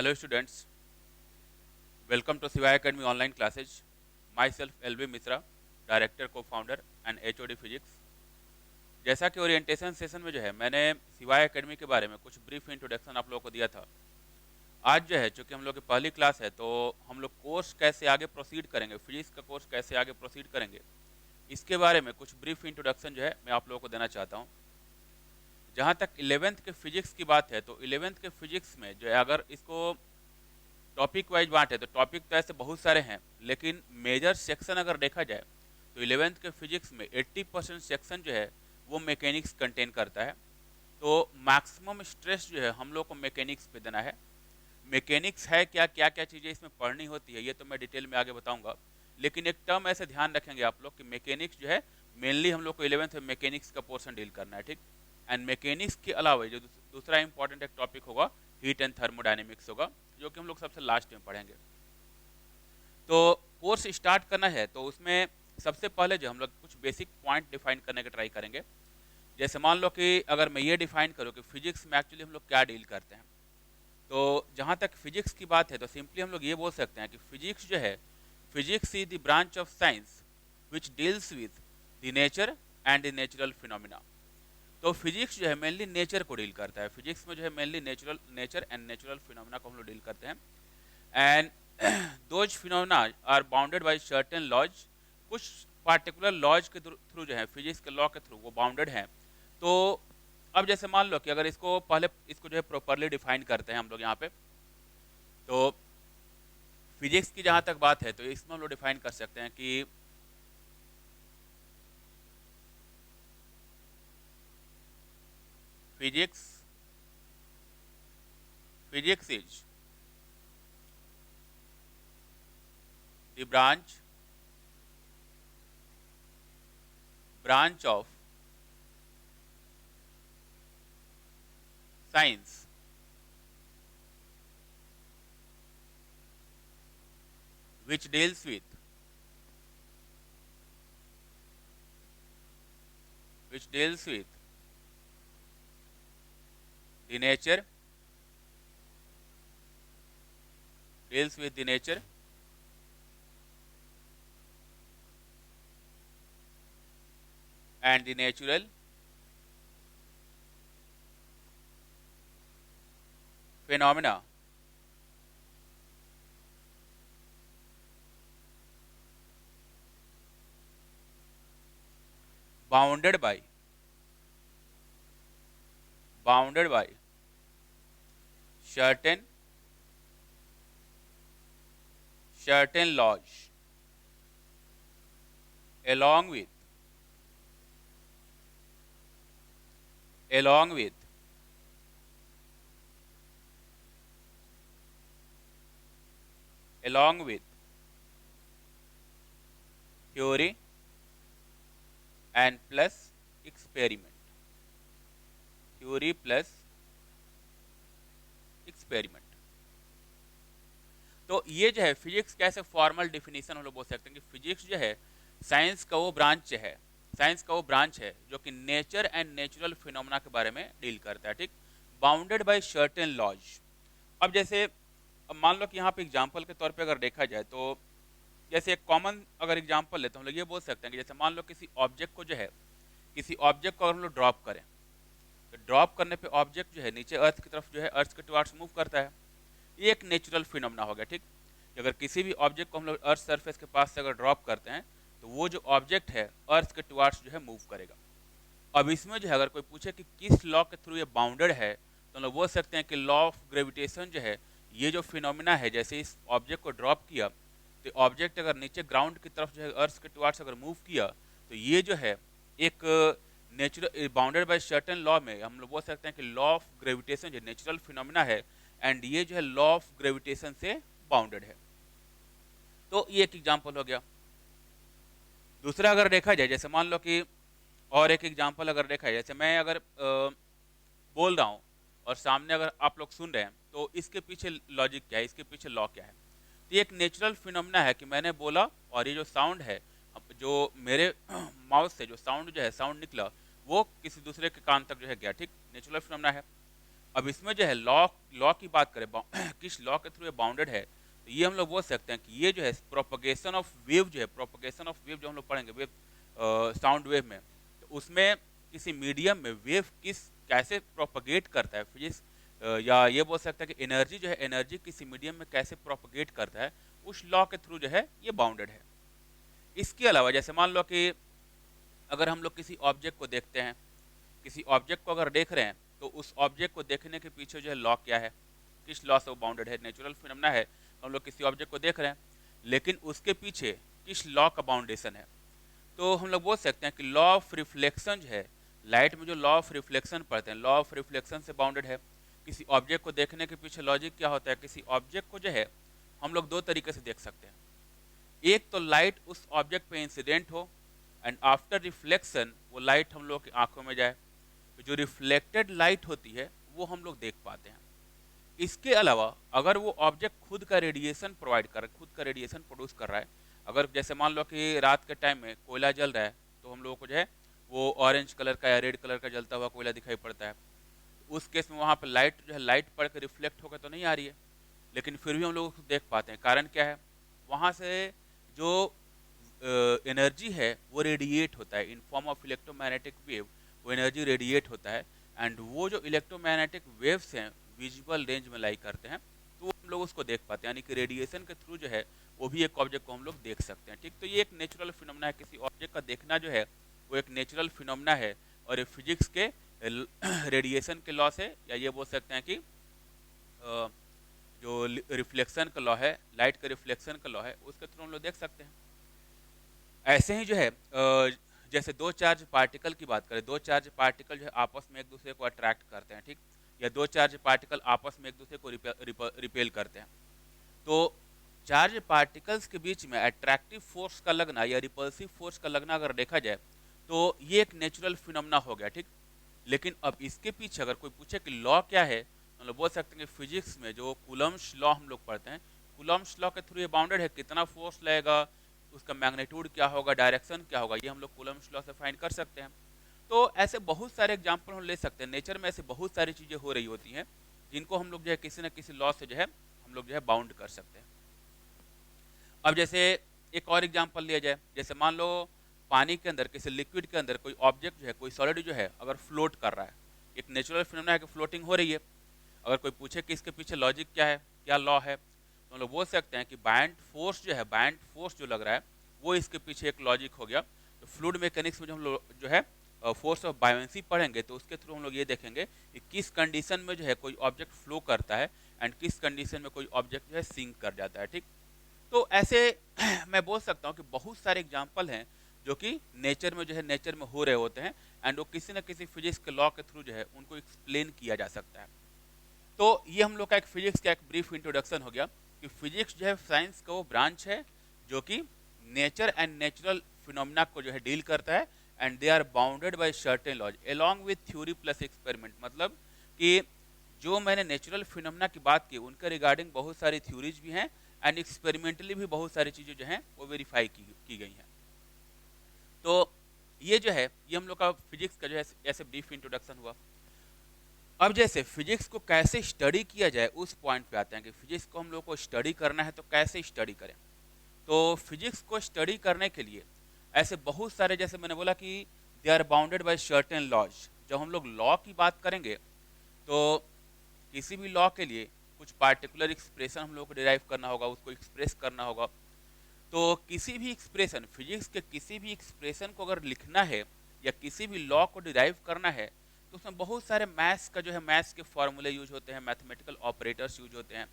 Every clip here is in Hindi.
Hello students, welcome to Siva Academy online classes. Myself LV Mitra, Director, Co-founder and HOD Physics. जैसा कि ओरिएंटेशन सेशन में जो है मैंने सिवाय एकेडमी के बारे में कुछ ब्रीफ इंट्रोडक्शन आप लोगों को दिया था। आज जो है चूँकि हम लोग की पहली क्लास है तो हम लोग कोर्स कैसे आगे प्रोसीड करेंगे, फिजिक्स का कोर्स कैसे आगे प्रोसीड करेंगे, इसके बारे में कुछ ब्रीफ इंट्रोडक्शन जो है मैं आप लोगों को देना चाहता हूँ। जहाँ तक 11th के फिजिक्स की बात है तो 11th के फिजिक्स में जो है अगर इसको टॉपिक वाइज बांटे तो टॉपिक तो ऐसे बहुत सारे हैं, लेकिन मेजर सेक्शन अगर देखा जाए तो 11th के फिजिक्स में 80% सेक्शन जो है वो मैकेनिक्स कंटेन करता है। तो मैक्सिमम स्ट्रेस जो है हम लोग को मैकेनिक्स पे देना है। मैकेनिक्स है क्या क्या क्या चीज़ें इसमें पढ़नी होती है ये तो मैं डिटेल में आगे बताऊंगा, लेकिन एक टर्म ऐसे ध्यान रखेंगे आप लोग कि मैकेनिक्स जो है मेनली हम लोग को 11th में मैकेनिक्स का पोर्शन डील करना है, ठीक। एंड मैकेनिक्स के अलावा जो दूसरा इंपॉर्टेंट एक टॉपिक होगा हीट एंड थर्मोडाइनमिक्स होगा, जो कि हम लोग सबसे लास्ट में पढ़ेंगे। तो कोर्स स्टार्ट करना है तो उसमें सबसे पहले जो हम लोग कुछ बेसिक पॉइंट डिफाइन करने का ट्राई करेंगे। जैसे मान लो कि अगर मैं ये डिफाइन करूँ कि फिजिक्स में एक्चुअली हम लोग क्या डील करते हैं, तो जहाँ तक फिजिक्स की बात है तो सिंपली हम लोग ये बोल सकते हैं कि फिजिक्स जो है, physics is the branch of science which deals with the nature and the natural phenomena. तो फिजिक्स जो है मेनली नेचर को डील करता है। फिजिक्स में जो है mainly nature and natural phenomena को हम लोग डील करते हैं। And those phenomena are bounded by certain laws. कुछ पार्टिकुलर लॉज के थ्रू जो है, फिजिक्स के लॉ के थ्रू वो बाउंडेड हैं। तो अब जैसे मान लो कि अगर इसको जो है प्रॉपरली डिफाइन करते हैं हम लोग यहाँ पे, तो फिजिक्स की जहाँ तक बात है तो इसमें हम लोग डिफाइन कर सकते हैं कि physics is the branch of science which deals with the nature and the natural phenomena bounded by certain laws along with theory and plus experiment। Theory plus experiment. तो ये जो है फिजिक्स का ऐसे फॉर्मल डिफिनीशन हम लोग बोल सकते हैं कि फिजिक्स जो है साइंस का वो ब्रांच है जो कि नेचर एंड नेचुरल फिनोमेना के बारे में डील करता है, ठीक। Bounded by certain laws. अब जैसे अब मान लो कि यहाँ पे एग्जांपल के तौर पे अगर देखा जाए तो जैसे एक कॉमन अगर एग्जांपल ले तो हम लोग ये बोल सकते हैं कि जैसे मान लो किसी ऑब्जेक्ट को अगर हम लोग ड्रॉप करें तो ड्रॉप करने पे ऑब्जेक्ट जो है नीचे अर्थ की तरफ जो है अर्थ के टुवार्ड्स मूव करता है। ये एक नेचुरल फिनोमेना हो गया, ठीक। अगर किसी भी ऑब्जेक्ट को हम लोग अर्थ सरफेस के पास से अगर ड्रॉप करते हैं तो वो जो ऑब्जेक्ट है अर्थ के टुवार्ड्स जो है मूव करेगा। अब इसमें जो है अगर कोई पूछे कि किस लॉ के थ्रू ये बाउंडेड है तो हम लोग बोल सकते हैं कि लॉ ऑफ ग्रेविटेशन जो है, ये जो फिनोमेना है, जैसे इस ऑब्जेक्ट को ड्रॉप किया तो ऑब्जेक्ट अगर नीचे ग्राउंड की तरफ जो है अर्थ के टुवार्ड्स अगर मूव किया तो ये जो है एक natural bounded by certain law में हम लोग बोल सकते हैं कि लॉ ऑफ ग्रेविटेशन जो नेचुरल फिनोमेना है एंड ये जो है लॉ ऑफ ग्रेविटेशन से बाउंडेड है। तो ये एक एग्जांपल हो गया। दूसरा अगर देखा जाए, जैसे मान लो कि और एक एग्जांपल अगर देखा जाए, जैसे मैं अगर बोल रहा हूँ और सामने अगर आप लोग सुन रहे हैं तो इसके पीछे लॉजिक क्या है, इसके पीछे लॉ क्या है। तो ये एक नेचुरल फिनोमेना है कि मैंने बोला और ये जो साउंड है, जो मेरे माउथ से जो साउंड जो है साउंड निकला वो किसी दूसरे के कान तक जो है गया, ठीक। नेचुरल फिनोमेना है। अब इसमें जो है लॉ लॉ की बात करें किस लॉ के थ्रू ये बाउंडेड है, तो ये हम लोग बोल सकते हैं कि ये जो है प्रोपगेशन ऑफ वेव जो है, प्रोपगेशन ऑफ वेव जो हम लोग पढ़ेंगे वेव, साउंड वेव में, तो उसमें किसी मीडियम में वेव कैसे प्रोपगेट करता है फिजिक्स, या ये बोल सकते हैं कि एनर्जी जो है, एनर्जी किसी मीडियम में कैसे प्रोपगेट करता है, उस लॉ के थ्रू जो है ये बाउंडेड है। इसके अलावा जैसे मान लो कि अगर हम लोग किसी ऑब्जेक्ट को देखते हैं, किसी ऑब्जेक्ट को अगर देख रहे हैं, तो उस ऑब्जेक्ट को देखने के पीछे जो है लॉ क्या है, किस लॉ से वो बाउंडेड है, नेचुरल फिनोमेना है, हम लोग किसी ऑब्जेक्ट को देख रहे हैं, लेकिन उसके पीछे किस लॉ का बाउंडेशन है, तो हम लोग बोल सकते हैं कि लॉ ऑफ रिफ्लेक्शन जो है, लाइट में जो लॉ ऑफ रिफ्लेक्शन पढ़ते हैं, लॉ ऑफ रिफ्लेक्शन से बाउंडेड है। किसी ऑब्जेक्ट को देखने के पीछे लॉजिक क्या होता है, किसी ऑब्जेक्ट को जो है हम लोग दो तरीके से देख सकते हैं, एक तो लाइट उस ऑब्जेक्ट पे इंसिडेंट हो एंड आफ्टर रिफ्लेक्शन वो लाइट हम लोग की आंखों में जाए, तो जो रिफ्लेक्टेड लाइट होती है वो हम लोग देख पाते हैं। इसके अलावा अगर वो ऑब्जेक्ट खुद का रेडिएशन प्रोवाइड कर, खुद का रेडिएशन प्रोड्यूस कर रहा है, अगर जैसे मान लो कि रात के टाइम में कोयला जल रहा है, तो हम लोगों को जो है वो ऑरेंज कलर का या रेड कलर का जलता हुआ कोयला दिखाई पड़ता है, उस केस में वहाँ पर लाइट जो है, लाइट पड़ के रिफ्लेक्ट होकर तो नहीं आ रही है, लेकिन फिर भी हम लोग उसको देख पाते हैं। कारण क्या है, वहाँ से जो एनर्जी है वो रेडिएट होता है in form of electromagnetic wave, वो एनर्जी रेडिएट होता है एंड वो जो इलेक्ट्रोमैग्नेटिक वेव्स हैं विजुअल रेंज में लाई करते हैं, तो हम लोग उसको देख पाते हैं, यानी कि रेडिएशन के थ्रू जो है वो भी एक ऑब्जेक्ट को हम लोग देख सकते हैं। ठीक, तो ये एक नेचुरल फिनोमेना है, किसी ऑब्जेक्ट का देखना जो है वो एक नेचुरल फिनोमेना है, और ये फिजिक्स के रेडिएशन के लॉ से, या ये बोल सकते हैं कि जो रिफ्लेक्शन का लॉ है, लाइट का रिफ्लेक्शन का लॉ है, उसके थ्रू हम लोग देख सकते हैं। ऐसे ही जो है जैसे दो चार्ज पार्टिकल की बात करें, दो चार्ज पार्टिकल जो है आपस में एक दूसरे को अट्रैक्ट करते हैं, ठीक, या दो चार्ज पार्टिकल आपस में एक दूसरे को रिपेल करते हैं, तो चार्ज पार्टिकल्स के बीच में अट्रैक्टिव फोर्स का लगना या रिपल्सिव फोर्स का लगना अगर देखा जाए, तो ये एक नेचुरल फिनोमेना हो गया, ठीक। लेकिन अब इसके पीछे अगर कोई पूछे कि लॉ क्या है, तो हम लोग बोल सकते हैं कि फिजिक्स में जो कूलम्ब्स लॉ हम लोग पढ़ते हैं, कूलम्ब्स लॉ के थ्रू ये बाउंडेड है, कितना फोर्स लगेगा, उसका मैग्नीट्यूड क्या होगा, डायरेक्शन क्या होगा, ये हम लोग कूलम्ब्स लॉ से फाइंड कर सकते हैं। तो ऐसे बहुत सारे एग्जाम्पल हम ले सकते हैं, नेचर में ऐसे बहुत सारी चीज़ें हो रही होती हैं जिनको हम लोग जो है किसी न किसी लॉ से जो है हम लोग जो है बाउंड कर सकते हैं। अब जैसे एक और एग्जाम्पल लिया जाए, जैसे मान लो पानी के अंदर, किसी लिक्विड के अंदर कोई ऑब्जेक्ट जो है, कोई सॉलिड जो है अगर फ्लोट कर रहा है, एक नेचुरल फिनोमेना है कि फ्लोटिंग हो रही है, अगर कोई पूछे कि इसके पीछे लॉजिक क्या है, क्या लॉ है, तो हम लोग बोल सकते हैं कि बायंट फोर्स जो है, बायंट फोर्स जो लग रहा है वो इसके पीछे एक लॉजिक हो गया। तो फ्लूइड मैकेनिक्स में जो हम लोग जो है फोर्स ऑफ बायोंसी पढ़ेंगे, तो उसके थ्रू हम लोग ये देखेंगे कि किस कंडीशन में जो है कोई ऑब्जेक्ट फ्लो करता है एंड किस कंडीशन में कोई ऑब्जेक्ट जो है सिंक कर जाता है, ठीक। तो ऐसे मैं बोल सकता हूँ कि बहुत सारे एग्जाम्पल हैं जो कि नेचर में जो है, नेचर में हो रहे होते हैं एंड वो किसी न किसी फिजिक्स के लॉ के थ्रू जो है उनको एक्सप्लेन किया जा सकता है। तो ये हम लोग का एक फिजिक्स का एक ब्रीफ इंट्रोडक्शन हो गया कि फिजिक्स जो है साइंस का वो ब्रांच है जो कि नेचर एंड नेचुरल फिनोमेना को जो है डील करता है and they are bounded by certain laws along with theory plus experiment. मतलब कि जो मैंने नेचुरल फिनोमेना की बात की उनके रिगार्डिंग बहुत सारी थ्योरीज भी हैं एंड एक्सपेरिमेंटली भी बहुत सारी चीज़ें जो हैं वो वेरीफाई की गई हैं। तो ये जो है ये हम लोग का फिजिक्स का जो है ऐसे ब्रीफ इंट्रोडक्शन हुआ। अब जैसे फिजिक्स को कैसे स्टडी किया जाए उस पॉइंट पे आते हैं कि फिजिक्स को हम लोग को स्टडी करना है तो कैसे स्टडी करें। तो फिजिक्स को स्टडी करने के लिए ऐसे बहुत सारे, जैसे मैंने बोला कि they are bounded by certain laws. जब हम लोग लॉ की बात करेंगे तो किसी भी लॉ के लिए कुछ पार्टिकुलर एक्सप्रेशन हम लोग को डिराइव करना होगा, उसको एक्सप्रेस करना होगा। तो किसी भी एक्सप्रेशन, फिजिक्स के किसी भी एक्सप्रेशन को अगर लिखना है या किसी भी लॉ को डिराइव करना है तो उसमें बहुत सारे मैथ्स का जो है, मैथ्स के फॉर्मूले यूज होते हैं, मैथमेटिकल ऑपरेटर्स यूज होते हैं।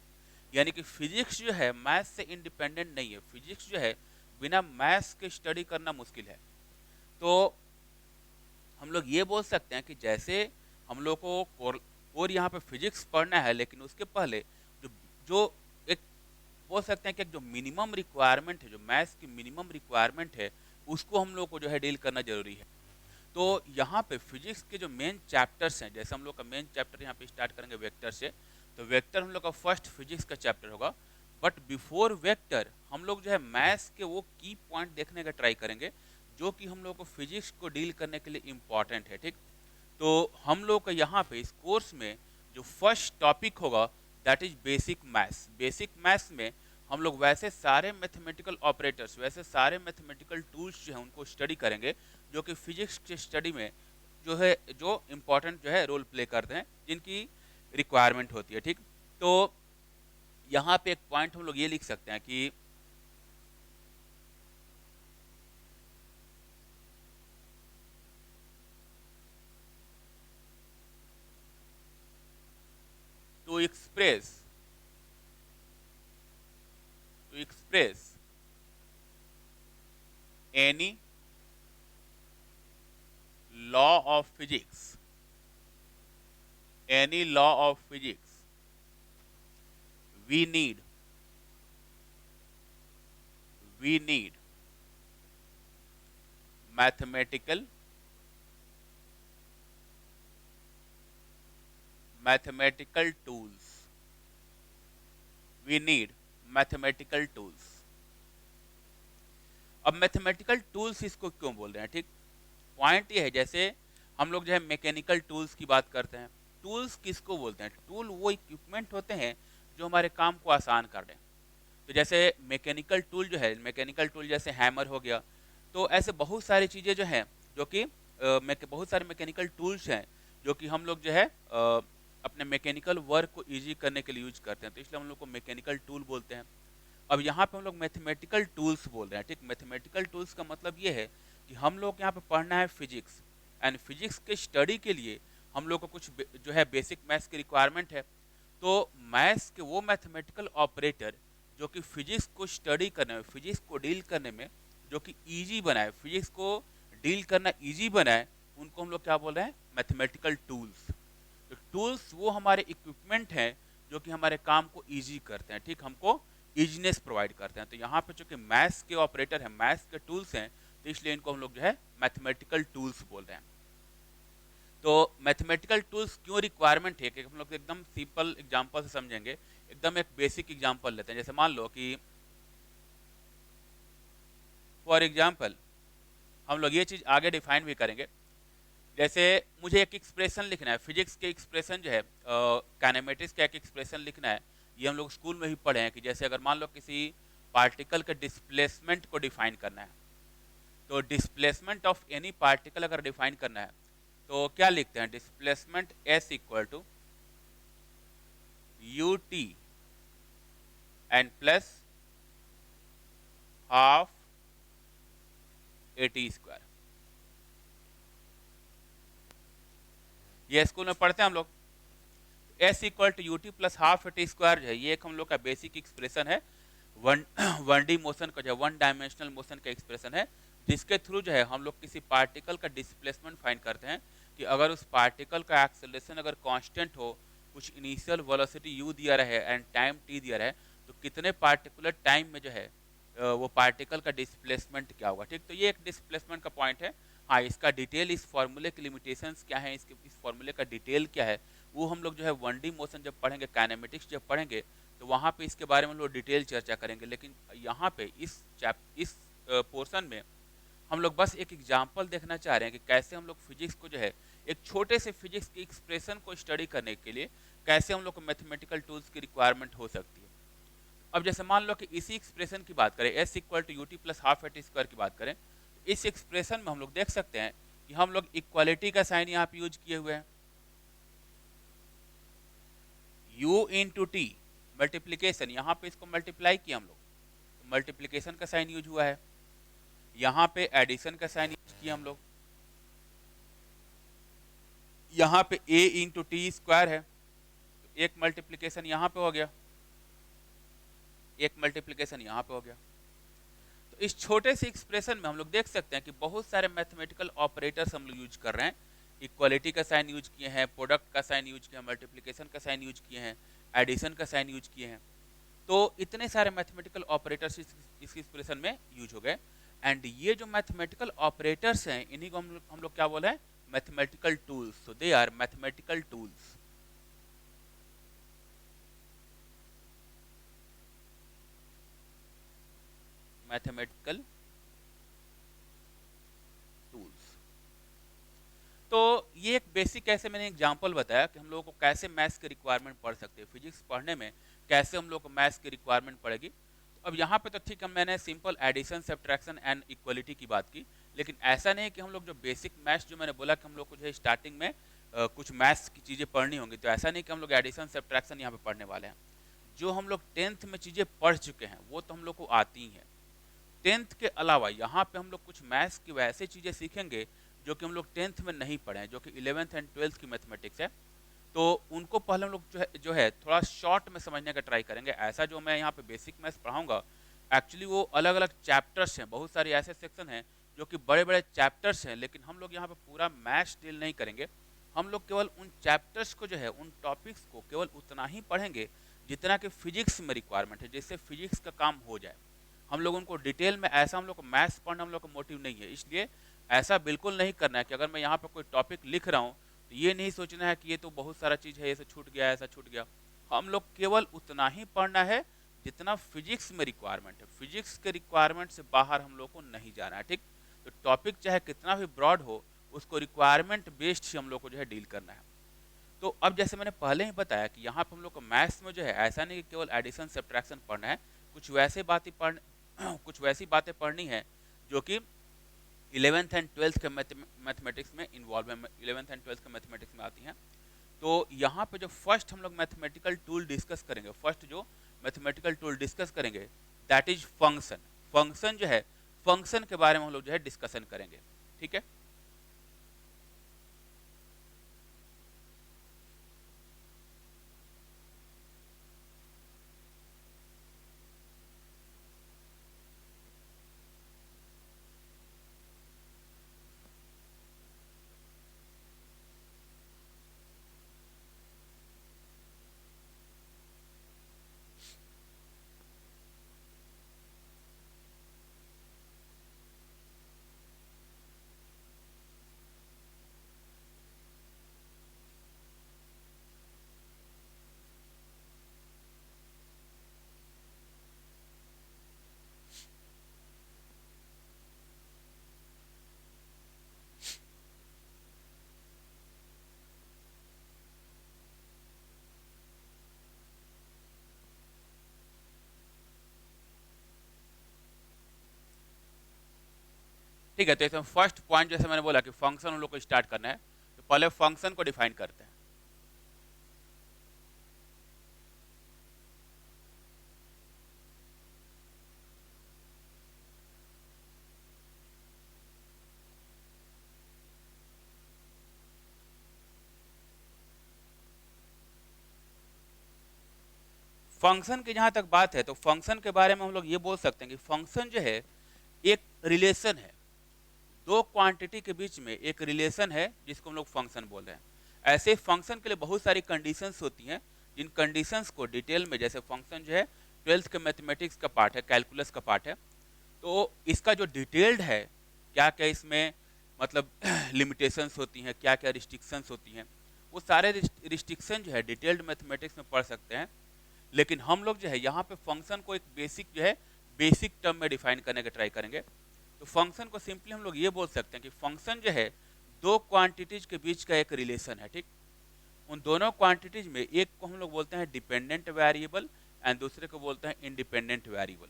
यानी कि फिजिक्स जो है मैथ्स से इंडिपेंडेंट नहीं है। फिजिक्स जो है बिना मैथ्स के स्टडी करना मुश्किल है। तो हम लोग ये बोल सकते हैं कि जैसे हम लोग को और यहाँ पे फिजिक्स पढ़ना है, लेकिन उसके पहले जो जो एक बोल सकते हैं कि एक जो मिनिमम रिक्वायरमेंट है, जो मैथ्स की मिनिमम रिक्वायरमेंट है, उसको हम लोग को जो है डील करना जरूरी है। तो यहाँ पे फिजिक्स के जो मेन चैप्टर्स हैं, जैसे हम लोग का मेन चैप्टर यहाँ पे स्टार्ट करेंगे वेक्टर से, तो वेक्टर हम लोग का फर्स्ट फिजिक्स का चैप्टर होगा। बट बिफोर वेक्टर हम लोग जो है मैथ्स के वो की पॉइंट देखने का ट्राई करेंगे जो कि हम लोग को फिजिक्स को डील करने के लिए इम्पॉर्टेंट है, ठीक। तो हम लोग का यहाँ पे इस कोर्स में जो फर्स्ट टॉपिक होगा that is basic maths. Basic maths में हम लोग वैसे सारे मैथमेटिकल ऑपरेटर्स, वैसे सारे मैथमेटिकल टूल्स जो हैं उनको स्टडी करेंगे जो कि फिजिक्स के स्टडी में जो है, जो इम्पोर्टेंट जो है रोल प्ले करते हैं, जिनकी रिक्वायरमेंट होती है। ठीक, तो यहाँ पे एक पॉइंट हम लोग ये लिख सकते हैं कि to express any law of physics, any law of physics, we need mathematical tools. We need mathematical tools. अब मैथमेटिकल टूल्स इसको क्यों बोल रहे हैं? ठीक, पॉइंट ये है, जैसे हम लोग जो है मैकेनिकल टूल्स की बात करते हैं, टूल्स किसको बोलते हैं? टूल वो इक्विपमेंट होते हैं जो हमारे काम को आसान कर दें। तो जैसे मैकेनिकल टूल जो है, मैकेनिकल टूल जैसे हैमर हो गया, तो ऐसे बहुत सारी चीज़ें जो हैं जो कि बहुत सारे मैकेनिकल टूल्स हैं जो कि हम लोग जो है अपने मैकेनिकल वर्क को ईजी करने के लिए यूज करते हैं, तो इसलिए हम लोग को मैकेनिकल टूल बोलते हैं। अब यहाँ पे हम लोग मैथमेटिकल टूल्स बोल रहे हैं। ठीक, मैथमेटिकल टूल्स का मतलब ये है कि हम लोग यहाँ पे पढ़ना है फिजिक्स, एंड फिजिक्स के स्टडी के लिए हम लोग को कुछ जो है बेसिक मैथ्स की रिक्वायरमेंट है। तो मैथ्स के वो मैथमेटिकल ऑपरेटर जो कि फिजिक्स को स्टडी करने में, फिजिक्स को डील करने में जो कि ईजी बनाए, फिजिक्स को डील करना ईजी बनाए, उनको हम लोग क्या बोल रहे हैं? Mathematical tools. तो टूल्स वो हमारे इक्विपमेंट हैं जो कि हमारे काम को ईजी करते हैं। ठीक, हमको ईजीनेस प्रोवाइड करते हैं। तो यहाँ पे चूंकि मैथ्स के ऑपरेटर हैं, मैथ्स के टूल्स हैं, तो इसलिए इनको हम लोग जो है मैथमेटिकल टूल्स बोल रहे हैं। तो मैथमेटिकल टूल्स क्यों रिक्वायरमेंट है कि हम लोग एकदम सिंपल एग्जांपल से समझेंगे। एकदम एक बेसिक एग्जांपल लेते हैं, जैसे मान लो कि फॉर एग्जांपल हम लोग ये चीज़ आगे डिफाइन भी करेंगे। जैसे मुझे एक एक्सप्रेशन लिखना है, फिजिक्स के एक्सप्रेशन जो है, काइनेमेटिक्स का एक एक्सप्रेशन लिखना है। ये हम लोग स्कूल में भी पढ़े हैं कि जैसे अगर मान लो किसी पार्टिकल के डिस्प्लेसमेंट को डिफाइन करना है, तो डिस्प्लेसमेंट ऑफ एनी पार्टिकल अगर डिफाइन करना है तो क्या लिखते हैं? Displacement S equal to u t and plus half a t square. ये स्कूल में पढ़ते हैं हम लोग। S equal to u t plus half a t square जो है, ये एक हम लोग का बेसिक एक्सप्रेशन है। वन डी मोशन का जो है, वन डायमेंशनल मोशन का एक्सप्रेशन है, जिसके थ्रू जो है हम लोग किसी पार्टिकल का डिस्प्लेसमेंट फाइंड करते हैं कि अगर उस पार्टिकल का एक्सेलरेशन अगर कांस्टेंट हो, कुछ इनिशियल वेलोसिटी यू दिया रहे एंड टाइम टी दिया रहे, तो कितने पार्टिकुलर टाइम में जो है वो पार्टिकल का डिस्प्लेसमेंट क्या होगा। ठीक, तो ये एक डिस्प्लेसमेंट का पॉइंट है। हाँ, इसका डिटेल, इस फॉर्मूले की लिमिटेशंस क्या है, इस फॉर्मूले का डिटेल क्या है, वो हम लोग जो है वन डी मोशन जब पढ़ेंगे, काइनेमेटिक्स जब पढ़ेंगे, तो वहाँ पे इसके बारे में लोग डिटेल चर्चा करेंगे। लेकिन यहाँ पे इस पोर्शन में हम लोग बस एक एग्जांपल देखना चाह रहे हैं कि कैसे हम लोग फिजिक्स को जो है एक छोटे से फिजिक्स के एक्सप्रेशन को स्टडी करने के लिए कैसे हम लोग को मैथमेटिकल टूल्स की रिक्वायरमेंट हो सकती है। अब जैसे मान लो कि इसी एक्सप्रेशन की बात करें, s equal to u t plus half a t square की बात करें, तो इस एक्सप्रेशन में हम लोग देख सकते हैं कि हम लोग इक्वालिटी का साइन यहाँ पे यूज किए हुए हैं। u इंटू टी मल्टीप्लीकेशन, यहाँ पे इसको मल्टीप्लाई किया हम लोग, तो मल्टीप्लीकेशन का साइन यूज हुआ है। यहाँ पे एडिशन का साइन यूज किया हम लोग। यहाँ पे a इंटू टी स्क्वायर है, तो एक मल्टीप्लीकेशन यहाँ पे हो गया, एक मल्टीप्लीकेशन यहाँ पे हो गया। तो इस छोटे से एक्सप्रेशन में हम लोग देख सकते हैं कि बहुत सारे मैथमेटिकल ऑपरेटर्स हम लोग यूज कर रहे हैं। इक्वालिटी का साइन यूज किए हैं, प्रोडक्ट का साइन यूज किया है, मल्टीप्लीकेशन का साइन यूज किए हैं, एडिशन का साइन यूज किए हैं। तो इतने सारे मैथमेटिकल ऑपरेटर्स इस एक्सप्रेशन में यूज हो गए। एंड ये जो मैथमेटिकल ऑपरेटर्स हैं, इन्हीं को हम लोग क्या बोले हैं? Mathematical tools. So they are mathematical tools. Mathematical tools. तो ये एक बेसिक ऐसे मैंने एग्जांपल बताया कि हम लोगों को कैसे मैथ्स के रिक्वायरमेंट पढ़ सकते हैं, फिजिक्स पढ़ने में कैसे हम लोग को मैथ्स की रिक्वायरमेंट पड़ेगी। तो अब यहाँ पे तो ठीक है, मैंने simple addition subtraction and equality की बात की, लेकिन ऐसा नहीं कि हम लोग जो बेसिक मैथ्स जो मैंने बोला कि हम लोग को जो है स्टार्टिंग में कुछ मैथ्स की चीज़ें पढ़नी होंगी, तो ऐसा नहीं कि हम लोग एडिशन सब्ट्रैक्शन यहाँ पे पढ़ने वाले हैं। जो हम लोग 10th में चीज़ें पढ़ चुके हैं वो तो हम लोग को आती ही हैं। 10th के अलावा यहाँ पे हम लोग कुछ मैथ्स की वैसे चीज़ें सीखेंगे जो कि हम लोग 10th में नहीं पढ़े हैं, जो कि 11th एंड 12th की मैथमेटिक्स है। तो उनको पहले हम लोग जो है थोड़ा शॉर्ट में समझने का ट्राई करेंगे। ऐसा जो मैं यहाँ पे बेसिक मैथ्स पढ़ाऊंगा, एक्चुअली वो अलग अलग चैप्टर्स हैं, बहुत सारे ऐसे सेक्शन हैं जो कि बड़े बड़े चैप्टर्स हैं, लेकिन हम लोग यहाँ पे पूरा मैथ्स डील नहीं करेंगे। हम लोग केवल उन चैप्टर्स को जो है, उन टॉपिक्स को केवल उतना ही पढ़ेंगे जितना कि फिजिक्स में रिक्वायरमेंट है, जिससे फिजिक्स का काम हो जाए। हम लोग उनको डिटेल में, ऐसा हम लोग को मैथ्स पढ़ना हम लोग का मोटिव नहीं है, इसलिए ऐसा बिल्कुल नहीं करना है कि अगर मैं यहाँ पे कोई टॉपिक लिख रहा हूँ तो ये नहीं सोचना है कि ये तो बहुत सारा चीज़ है, ये से छूट गया, ऐसा छूट गया। हम लोग केवल उतना ही पढ़ना है जितना फिजिक्स में रिक्वायरमेंट है। फिजिक्स के रिक्वायरमेंट से बाहर हम लोग को नहीं जाना है, ठीक। तो टॉपिक चाहे कितना भी ब्रॉड हो, उसको रिक्वायरमेंट बेस्ड ही हम लोग को जो है डील करना है। तो अब जैसे मैंने पहले ही बताया कि यहाँ पे हम लोग को मैथ्स में जो है ऐसा नहीं कि केवल एडिशन सब्ट्रैक्शन पढ़ना है, कुछ वैसे बातें पढ़ कुछ वैसी बातें पढ़नी है जो कि 11th एंड 12th के मैथमेटिक्स में इन्वॉल्व है, 11th एंड 12th के मैथमेटिक्स में आती हैं। तो यहाँ पे जो फर्स्ट हम लोग मैथमेटिकल टूल डिस्कस करेंगे, फर्स्ट जो मैथमेटिकल टूल डिस्कस करेंगे दैट इज फंक्शन। फंक्शन जो है, फंक्शन के बारे में हम लोग जो है डिस्कशन करेंगे, ठीक है। ठीक है, तो इसमें फर्स्ट पॉइंट जैसे मैंने बोला कि फंक्शन हम लोग को स्टार्ट करना है, तो पहले फंक्शन को डिफाइन करते हैं। फंक्शन की जहां तक बात है, तो फंक्शन के बारे में हम लोग ये बोल सकते हैं कि फंक्शन जो है एक रिलेशन है, दो क्वांटिटी के बीच में एक रिलेशन है जिसको हम लोग फंक्शन बोल रहे हैं। ऐसे फंक्शन के लिए बहुत सारी कंडीशंस होती हैं, जिन कंडीशंस को डिटेल में, जैसे फंक्शन जो है 12th के मैथमेटिक्स का पार्ट है, कैलकुलस का पार्ट है, तो इसका जो डिटेल्ड है, क्या क्या इसमें मतलब लिमिटेशंस होती हैं, क्या क्या रिस्ट्रिक्शंस होती हैं, वो सारे रिस्ट्रिक्शन जो है डिटेल्ड मैथमेटिक्स में पढ़ सकते हैं। लेकिन हम लोग जो है यहाँ पे फंक्शन को एक बेसिक जो है, बेसिक टर्म में डिफाइन करने का ट्राई करेंगे। तो फंक्शन को सिंपली हम लोग ये बोल सकते हैं कि फंक्शन जो है दो क्वांटिटीज के बीच का एक रिलेशन है, ठीक। उन दोनों क्वांटिटीज में एक को हम लोग बोलते हैं डिपेंडेंट वेरिएबल एंड दूसरे को बोलते हैं इंडिपेंडेंट वेरिएबल।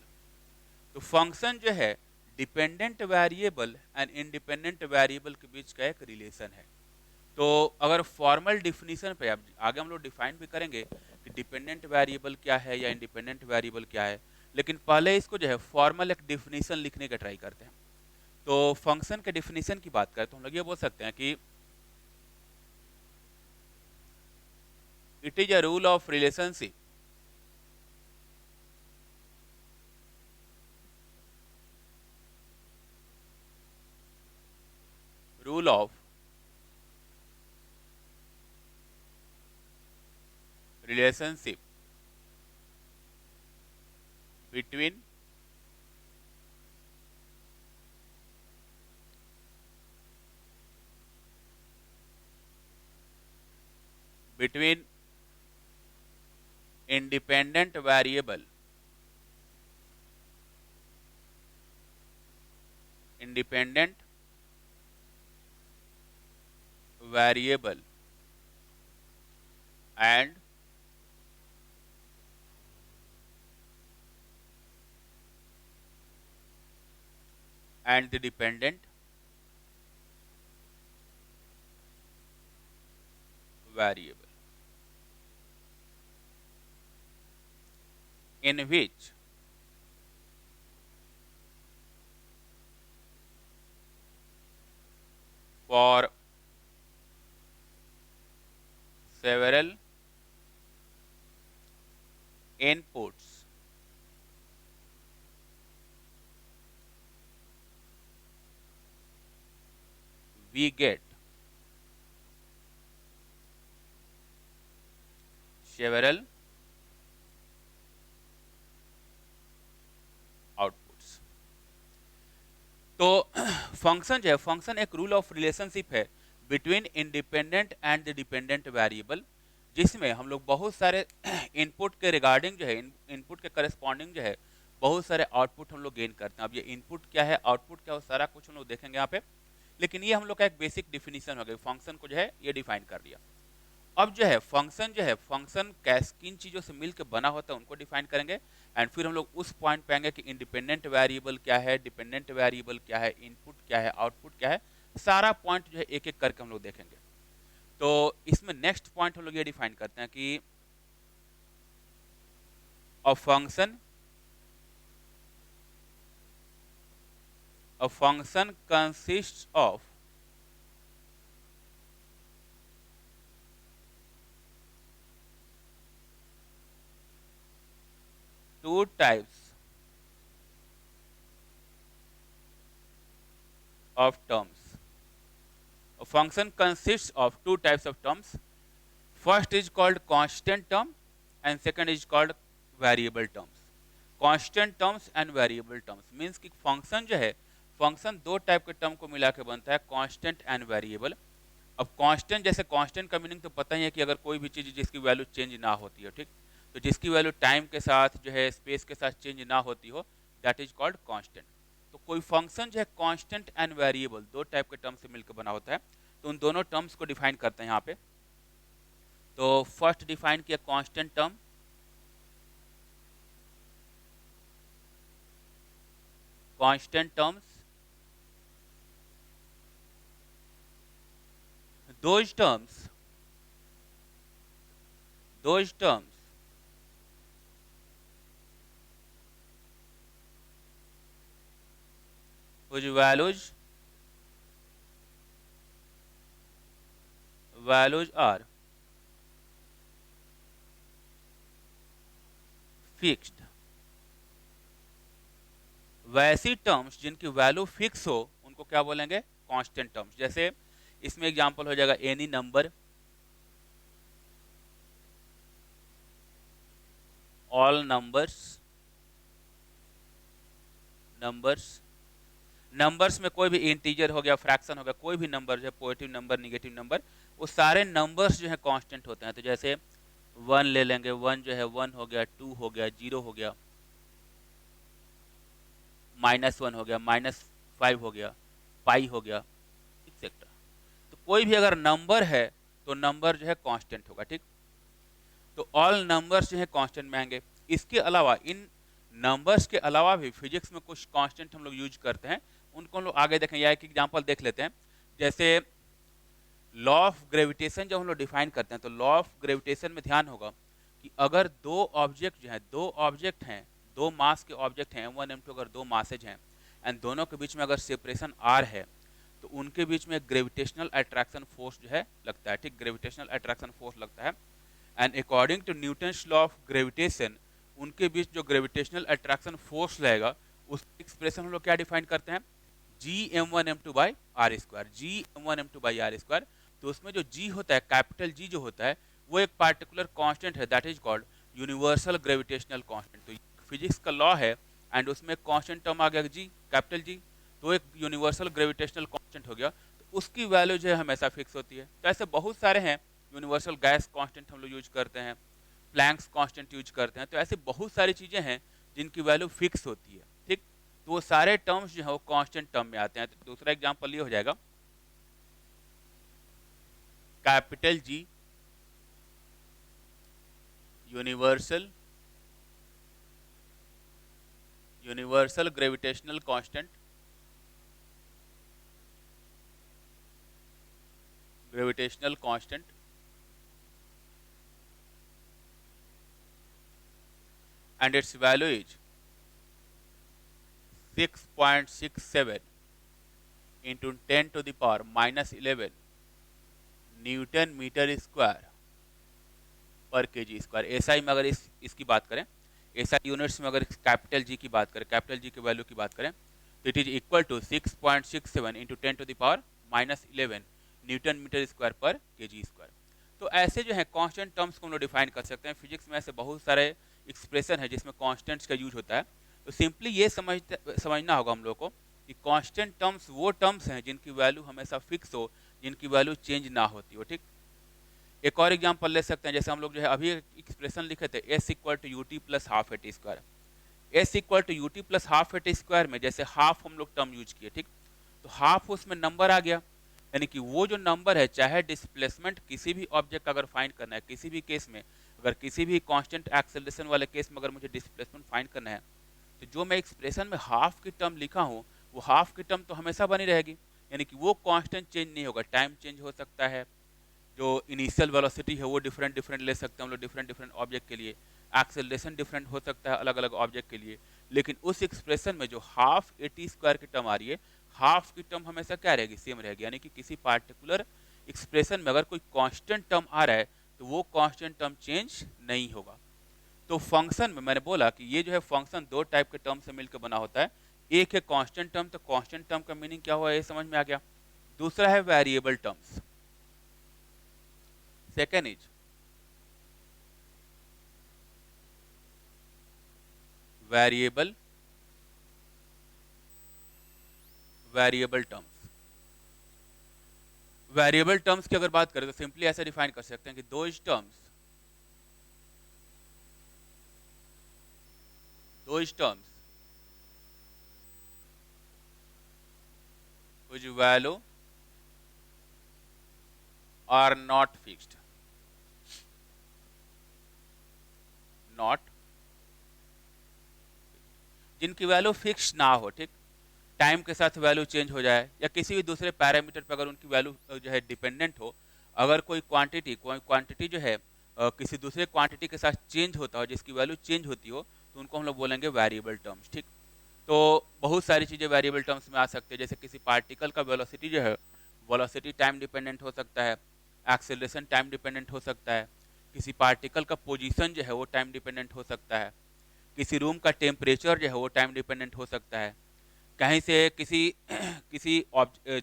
तो फंक्शन जो है dependent variable and independent variable के बीच का एक रिलेशन है। तो अगर फॉर्मल डिफिनीशन पे, अब आगे हम लोग डिफाइन भी करेंगे कि डिपेंडेंट वेरिएबल क्या है या इंडिपेंडेंट वेरिएबल क्या है, लेकिन पहले इसको जो है फॉर्मल एक डिफिनीशन लिखने का ट्राई करते हैं। तो फंक्शन के डिफिनीशन की बात करें तो हम लोग ये बोल सकते हैं कि it is a rule of relationship rule of relationship between between independent variable independent variable and the dependent variable, in which for several inputs we get several outputs. तो फंक्शन जो है, फंक्शन एक रूल ऑफ रिलेशनशिप है between independent and the dependent variable, जिसमें हम लोग बहुत सारे इनपुट के रिगार्डिंग जो है, इनपुट के करस्पॉन्डिंग जो है बहुत सारे आउटपुट हम लोग गेन करते हैं। अब ये इनपुट क्या है, आउटपुट क्या है, सारा कुछ हम लोग देखेंगे यहाँ पे, लेकिन ये हम लोग का एक बेसिक डिफिनीशन हो गया। फंक्शन को जो है ये डिफाइन कर दिया। अब जो है, फंक्शन किन चीज़ों से मिलकर बना होता है उनको डिफाइन करेंगे, एंड फिर हम लोग उस पॉइंट पे आएंगे कि इंडिपेंडेंट वेरिएबल क्या है, डिपेंडेंट वेरिएबल क्या है, इनपुट क्या है, आउटपुट क्या है, सारा पॉइंट जो है एक एक करके हम लोग देखेंगे। तो इसमें नेक्स्ट पॉइंट हम लोग ये डिफाइन करते हैं कि a function consist of two types of terms. A function consists of two types of terms. First is called constant term and second is called variable terms. Constant terms and variable terms means कि function जो है, function दो टाइप के टर्म को मिला के बनता है, constant and variable. अब constant, जैसे constant का मीनिंग तो पता ही है कि अगर कोई भी चीज़ जिसकी वैल्यू चेंज ना होती है, ठीक, तो जिसकी वैल्यू टाइम के साथ जो है, स्पेस के साथ चेंज ना होती हो, दैट इज कॉल्ड कांस्टेंट। तो कोई फंक्शन जो है कांस्टेंट एंड वेरिएबल दो टाइप के टर्म से मिलकर बना होता है, तो उन दोनों टर्म्स को डिफाइन करते हैं यहाँ पे। तो फर्स्ट डिफाइन किया constant term, constant terms those terms whose values are fixed। वैसी टर्म्स जिनकी वैल्यू फिक्स हो उनको क्या बोलेंगे, कांस्टेंट टर्म्स। जैसे इसमें एग्जांपल हो जाएगा एनी नंबर, ऑल नंबर्स में कोई भी इंटीजर हो गया, फ्रैक्शन हो गया, कोई भी नंबर जो है, पॉजिटिव नंबर, नेगेटिव नंबर, वो सारे नंबर्स जो है कांस्टेंट होते हैं। तो जैसे 1 ले लेंगे, 1 जो है 1 हो गया, 2 हो गया, 0 हो गया, -1 हो गया, -5 हो गया, पाई हो गया, एक्सेट्रा। तो कोई भी अगर नंबर है तो नंबर जो है कांस्टेंट होगा, ठीक। तो ऑल नंबर्स जो है कांस्टेंट में आएंगे। इसके अलावा, इन नंबर्स के अलावा भी फिजिक्स में कुछ कांस्टेंट हम लोग यूज करते हैं, उनको हम लोग आगे देखें। या एक एग्जांपल देख लेते हैं। जैसे लॉ ऑफ ग्रेविटेशन जब हम लोग डिफाइन करते हैं, तो लॉ ऑफ ग्रेविटेशन में ध्यान होगा कि अगर दो ऑब्जेक्ट जो है, दो ऑब्जेक्ट हैं, दो मास के ऑब्जेक्ट हैं, m1 m2, अगर दो मासेज हैं एंड दोनों के बीच में अगर सेपरेशन r है, तो उनके बीच में ग्रेविटेशनल अट्रैक्शन फोर्स जो है लगता है, ठीक, ग्रेविटेशनल अट्रैक्शन फोर्स लगता है। And according to Newton's law of gravitation, उनके बीच जो ग्रेविटेशनल अट्रैक्शन फोर्स लगेगा, उस एक्सप्रेशन हम लोग क्या डिफाइन करते हैं, Gm1 m2 by R square, Gm1 m2 by R square. तो उसमें जो G होता है, कैपिटल G जो होता है, वो एक पार्टिकुलर कांस्टेंट है, that is called universal gravitational constant. तो फिजिक्स का लॉ है एंड उसमें कांस्टेंट टर्म आ गया G, कैपिटल G, तो एक यूनिवर्सल ग्रेविटेशनल कांस्टेंट हो गया। तो उसकी वैल्यू जो है हमेशा फिक्स होती है। तो ऐसे बहुत सारे हैं, यूनिवर्सल गैस कांस्टेंट हम लोग यूज करते हैं, प्लैंक्स कांस्टेंट यूज करते हैं। तो ऐसे बहुत सारी चीज़ें हैं जिनकी वैल्यू फिक्स होती है, ठीक। तो वो सारे टर्म्स जो है वो कांस्टेंट टर्म में आते हैं। तो दूसरा एग्जांपल ये हो जाएगा, capital G universal gravitational constant, and its value is 6.67 into 10 to the power minus 11 newton metre square पर केजी स्क्वायर। एसआई में अगर इसकी बात करें, एसआई यूनिट्स में अगर कैपिटल जी की बात करें, कैपिटल जी की वैल्यू की बात करें, तो it is equal to 6.67 into 10 to the power minus 11 newton metre square पर केजी स्क्वायर। तो ऐसे जो है कांस्टेंट टर्म्स को हम लोग डिफाइन कर सकते हैं। फिजिक्स में ऐसे बहुत सारे एक्सप्रेशन है जिसमें कांस्टेंट्स का यूज होता है। तो सिंपली ये समझना होगा हम लोग को कि कांस्टेंट टर्म्स वो टर्म्स हैं जिनकी वैल्यू हमेशा फिक्स हो, जिनकी वैल्यू चेंज ना होती हो। ठीक, एक और एग्जांपल ले सकते हैं, जैसे हम लोग जो है अभी एक्सप्रेशन लिखे थे s equal to u t plus half a t square. S equal to u t plus half a t square में जैसे हाफ हम लोग टर्म यूज किए, ठीक, तो हाफ उसमें नंबर आ गया, यानी कि वो जो नंबर है, चाहे डिस्प्लेसमेंट किसी भी ऑब्जेक्ट का अगर फाइंड करना है, किसी भी केस में अगर किसी भी कांस्टेंट एक्सेलरेशन वाले केस में अगर मुझे डिस्प्लेसमेंट फाइंड करना है, तो जो मैं एक्सप्रेशन में हाफ की टर्म लिखा हूँ वो हाफ की टर्म तो हमेशा बनी रहेगी, यानी कि वो कांस्टेंट चेंज नहीं होगा। टाइम चेंज हो सकता है, जो इनिशियल वेलोसिटी है वो डिफरेंट डिफरेंट ले सकते हैं हम लोग डिफरेंट डिफरेंट ऑब्जेक्ट के लिए, एक्सेलरेशन डिफरेंट हो सकता है अलग अलग ऑब्जेक्ट के लिए, लेकिन उस एक्सप्रेशन में जो हाफ ए टी स्क्वायर की टर्म आ रही है, हाफ की टर्म हमेशा क्या रहेगी, सेम रहेगी। यानी कि किसी पार्टिकुलर एक्सप्रेशन में अगर कोई कांस्टेंट टर्म आ रहा है तो वो कांस्टेंट टर्म चेंज नहीं होगा। तो फंक्शन में मैंने बोला कि ये जो है फंक्शन दो टाइप के टर्म से मिलकर बना होता है। एक है कांस्टेंट टर्म, तो कांस्टेंट टर्म का मीनिंग क्या हुआ ये समझ में आ गया। दूसरा है variable terms. Second is variable terms. Variable terms की अगर बात करें तो सिंपली ऐसे डिफाइन कर सकते हैं कि those terms whose value are not fixed, जिनकी वैल्यू फिक्स ना हो, ठीक, टाइम के साथ वैल्यू चेंज हो जाए या किसी भी दूसरे पैरामीटर पर अगर उनकी वैल्यू जो है डिपेंडेंट हो, अगर कोई क्वांटिटी जो है किसी दूसरे क्वांटिटी के साथ चेंज होता हो, जिसकी वैल्यू चेंज होती हो, तो उनको हम लोग बोलेंगे वेरिएबल टर्म्स। ठीक, तो बहुत सारी चीज़ें वेरिएबल टर्म्स में आ सकती है, जैसे किसी पार्टिकल का वेलोसिटी जो है, वेलोसिटी टाइम डिपेंडेंट हो सकता है, एक्सेलरेशन टाइम डिपेंडेंट हो सकता है, किसी पार्टिकल का पोजीशन जो है वो टाइम डिपेंडेंट हो सकता है, किसी रूम का टेम्परेचर जो है वो टाइम डिपेंडेंट हो सकता है, कहीं से किसी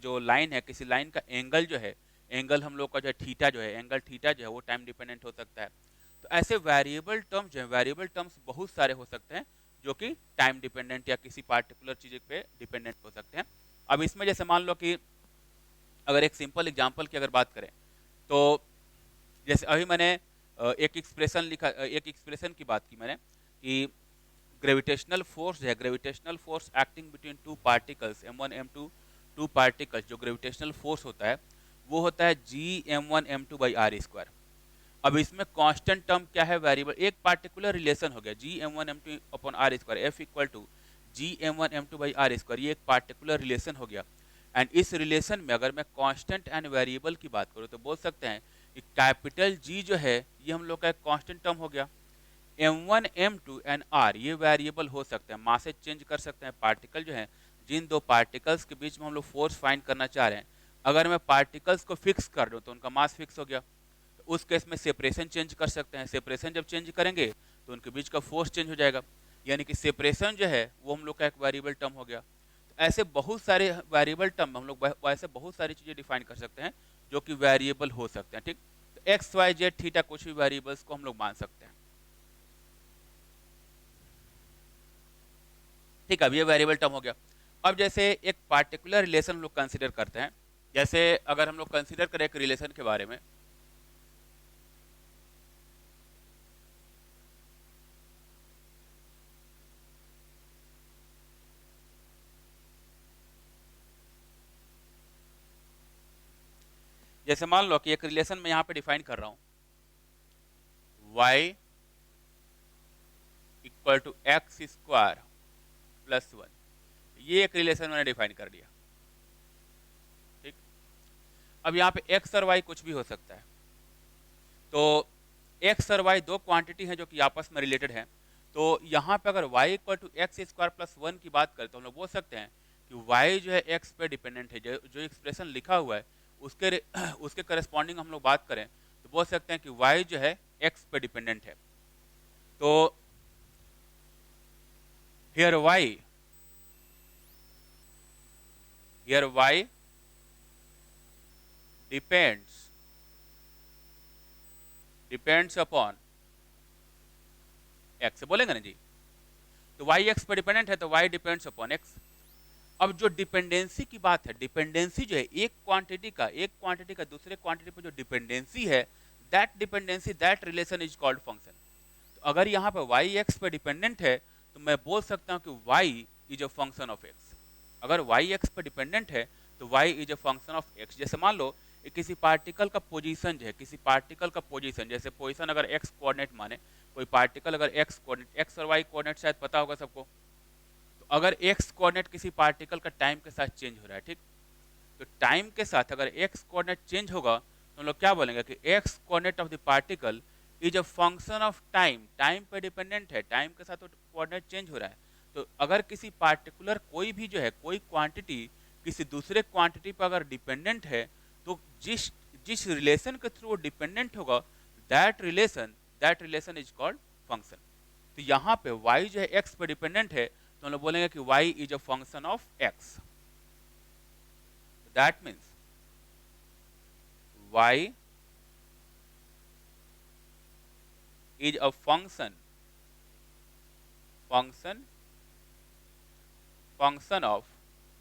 जो लाइन है, किसी लाइन का एंगल जो है, एंगल हम लोग का जो है थीटा जो है, एंगल थीटा जो है वो टाइम डिपेंडेंट हो सकता है। तो ऐसे वेरिएबल टर्म्स जो है, वेरिएबल टर्म्स बहुत सारे हो सकते हैं जो कि टाइम डिपेंडेंट या किसी पार्टिकुलर चीज़ पे डिपेंडेंट हो सकते हैं। अब इसमें जैसे मान लो कि अगर एक सिंपल एग्जांपल की अगर बात करें, तो जैसे अभी मैंने एक एक्सप्रेशन की बात की मैंने कि ग्रेविटेशनल फोर्स है, gravitational force acting between two particles m1 m2, two particles, जो ग्रेविटेशनल फोर्स होता है वो होता है g m1 m2 R square. अब इसमें कांस्टेंट टर्म क्या है, वेरिएबल, एक पार्टिकुलर रिलेशन हो गया g m1 m2 upon R square, F equal to g m1 m2 R square, ये एक पार्टिकुलर रिलेशन हो गया। एंड इस रिलेशन में अगर मैं कांस्टेंट एंड वेरिएबल की बात करूँ तो बोल सकते हैं कि कैपिटल जी जो है ये हम लोग का एक कांस्टेंट टर्म हो गया, m1 m2 एंड r ये वेरिएबल हो सकते हैं, मासेज चेंज कर सकते हैं। पार्टिकल जो है, जिन दो पार्टिकल्स के बीच में हम लोग फोर्स फाइंड करना चाह रहे हैं, अगर मैं पार्टिकल्स को फिक्स कर दूं तो उनका मास फिक्स हो गया, तो उस केस में सेपरेशन चेंज कर सकते हैं। सेपरेशन जब चेंज करेंगे तो उनके बीच का फोर्स चेंज हो जाएगा, यानी कि सेपरेशन जो है वो हम लोग का एक वेरिएबल टर्म हो गया। तो ऐसे बहुत सारे वेरिएबल टर्म हम लोग वैसे बहुत सारी चीज़ें डिफाइन कर सकते हैं जो कि वेरिएबल हो सकते हैं। ठीक, तो एक्स वाई जेड थीटा कुछ भी वेरिएबल्स को हम लोग मान सकते हैं। ठीक है, अब ये वेरिएबल टर्म हो गया। अब जैसे एक पार्टिकुलर रिलेशन हम लोग कंसीडर करते हैं, जैसे अगर हम लोग कंसीडर करें एक रिलेशन के बारे में, जैसे मान लो कि एक रिलेशन में यहाँ पे डिफाइन कर रहा हूँ, y equal to x square plus 1, ये एक रिलेशन मैंने डिफाइन कर दिया। ठीक, अब यहाँ पे x और y कुछ भी हो सकता है, तो x और y दो क्वांटिटी हैं जो कि आपस में रिलेटेड हैं। तो यहाँ पे अगर y equal to x square plus 1 की बात करें तो हम लोग बोल सकते हैं कि y जो है x पे डिपेंडेंट है। जो एक्सप्रेशन लिखा हुआ है उसके उसके करस्पॉन्डिंग हम लोग बात करें तो बोल सकते हैं कि y जो है x पे डिपेंडेंट है। तो here y depends upon x, बोलेंगे ना जी। तो y x पर डिपेंडेंट है तो y डिपेंड्स अपॉन x। अब जो डिपेंडेंसी की बात है, डिपेंडेंसी जो है एक क्वांटिटी का दूसरे क्वांटिटी पर जो डिपेंडेंसी है, that relation is called function. तो अगर यहाँ पे y x पे डिपेंडेंट है तो मैं बोल सकता हूँ कि y is a function of x। अगर y x पे डिपेंडेंट है तो y is a function of x। जैसे मान लो किसी पार्टिकल का पोजीशन जो है, किसी पार्टिकल का पोजीशन, जैसे पोजीशन अगर x कोऑर्डिनेट माने, कोई पार्टिकल अगर x कोऑर्डिनेट, x और y कोऑर्डिनेट शायद पता होगा सबको। तो अगर x कोऑर्डिनेट किसी पार्टिकल का टाइम के साथ चेंज हो रहा है, ठीक, तो टाइम के साथ अगर x कोऑर्डिनेट चेंज होगा तो हम लोग क्या बोलेंगे कि x coordinate of the particle is a function of time. Time पे डिपेंडेंट है, टाइम के साथ तो कोऑर्डिनेट चेंज हो रहा है। तो अगर किसी पार्टिकुलर कोई भी जो है, कोई क्वांटिटी किसी दूसरे क्वांटिटी पर अगर डिपेंडेंट है तो जिस जिस रिलेशन के थ्रू वो डिपेंडेंट होगा, that relation is called function. तो यहाँ पे y जो है x पर डिपेंडेंट है तो हम लोग बोलेंगे कि y is a function of x। That means y is a function of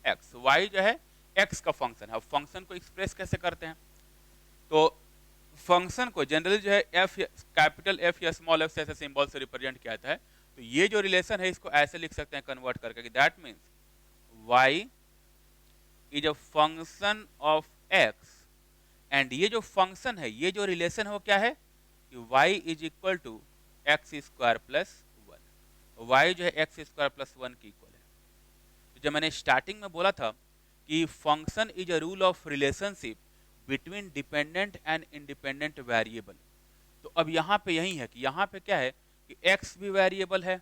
x। y जो है x का फंक्शन है। फंक्शन को एक्सप्रेस कैसे करते हैं, तो फंक्शन को जनरली जो है f, कैपिटल F या स्मॉल f से ऐसे सिंबल से रिप्रेजेंट किया जाता है। तो ये जो रिलेशन है इसको ऐसे लिख सकते हैं कन्वर्ट करके कि that means y is a function of x। And ये जो फंक्शन है, ये जो रिलेशन है वो क्या है कि y is equal to x square plus 1। y जो है एक्स स्क्वायर प्लस 1 की इक्वल है। तो जब मैंने स्टार्टिंग में बोला था कि function is a rule of relationship between dependent and independent variable, तो अब यहाँ पे यही है कि यहाँ पे क्या है कि x भी वेरिएबल है,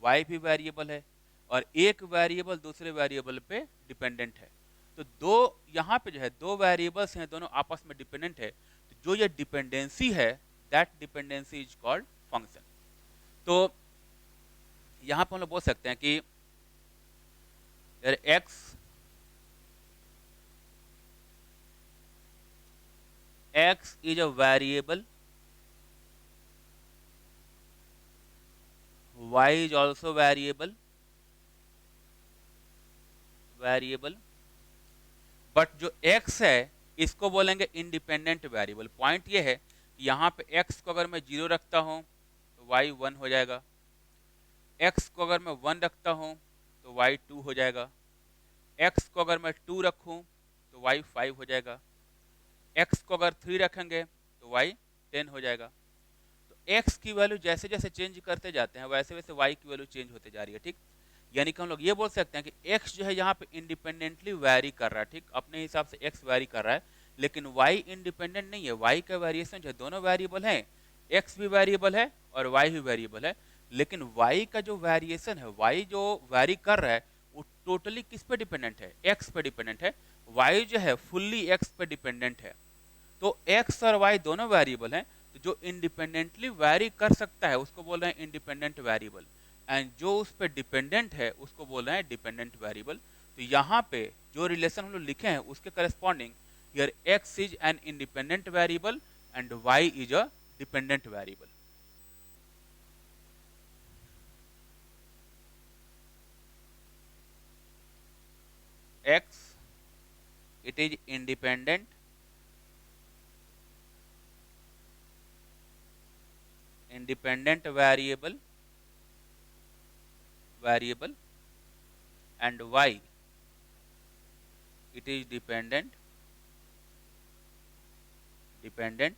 y भी वेरिएबल है, और एक वेरिएबल दूसरे वेरिएबल पे डिपेंडेंट है। तो दो यहाँ पे जो है दो वेरिएबल्स हैं, दोनों आपस में डिपेंडेंट है। तो जो ये डिपेंडेंसी है, that dependency is called function. तो यहाँ पे हम लोग बोल सकते हैं कि x is a variable, y is also variable, but जो x है इसको बोलेंगे इंडिपेंडेंट वेरिएबल। पॉइंट ये है कि यहाँ पे x को अगर मैं 0 रखता हूँ तो y 1 हो जाएगा, x को अगर मैं 1 रखता हूँ तो y 2 हो जाएगा, x को अगर मैं 2 रखूँ तो y 5 हो जाएगा, x को अगर 3 रखेंगे तो y 10 हो जाएगा। तो x की वैल्यू जैसे जैसे चेंज करते जाते हैं वैसे वैसे y की वैल्यू चेंज होते जा रही है, ठीक। यानी कि हम लोग ये बोल सकते हैं कि x जो है यहाँ पे इंडिपेंडेंटली वैरी कर रहा है, ठीक, अपने हिसाब से x वैरी कर रहा है, लेकिन y इंडिपेंडेंट नहीं है। y का वेरिएशन जो है, दोनों वेरिएबल हैं, x भी वेरिएबल है और y भी वेरिएबल है, लेकिन y का जो वेरिएशन है, y जो वैरी कर रहा है वो टोटली किस पे डिपेंडेंट है, x पे डिपेंडेंट है। y जो है फुल्ली x पे डिपेंडेंट है। तो x और y दोनों वेरिएबल हैं, तो जो इंडिपेंडेंटली वैरी कर सकता है उसको बोल रहे हैं इंडिपेंडेंट वेरिएबल, एंड जो उस पर डिपेंडेंट है उसको बोल रहे हैं डिपेंडेंट वेरिएबल। तो यहाँ पे जो रिलेशन हम लोग लिखे हैं उसके corresponding here x is an independent variable and y is a dependent variable. x it is independent variable and y it is dependent dependent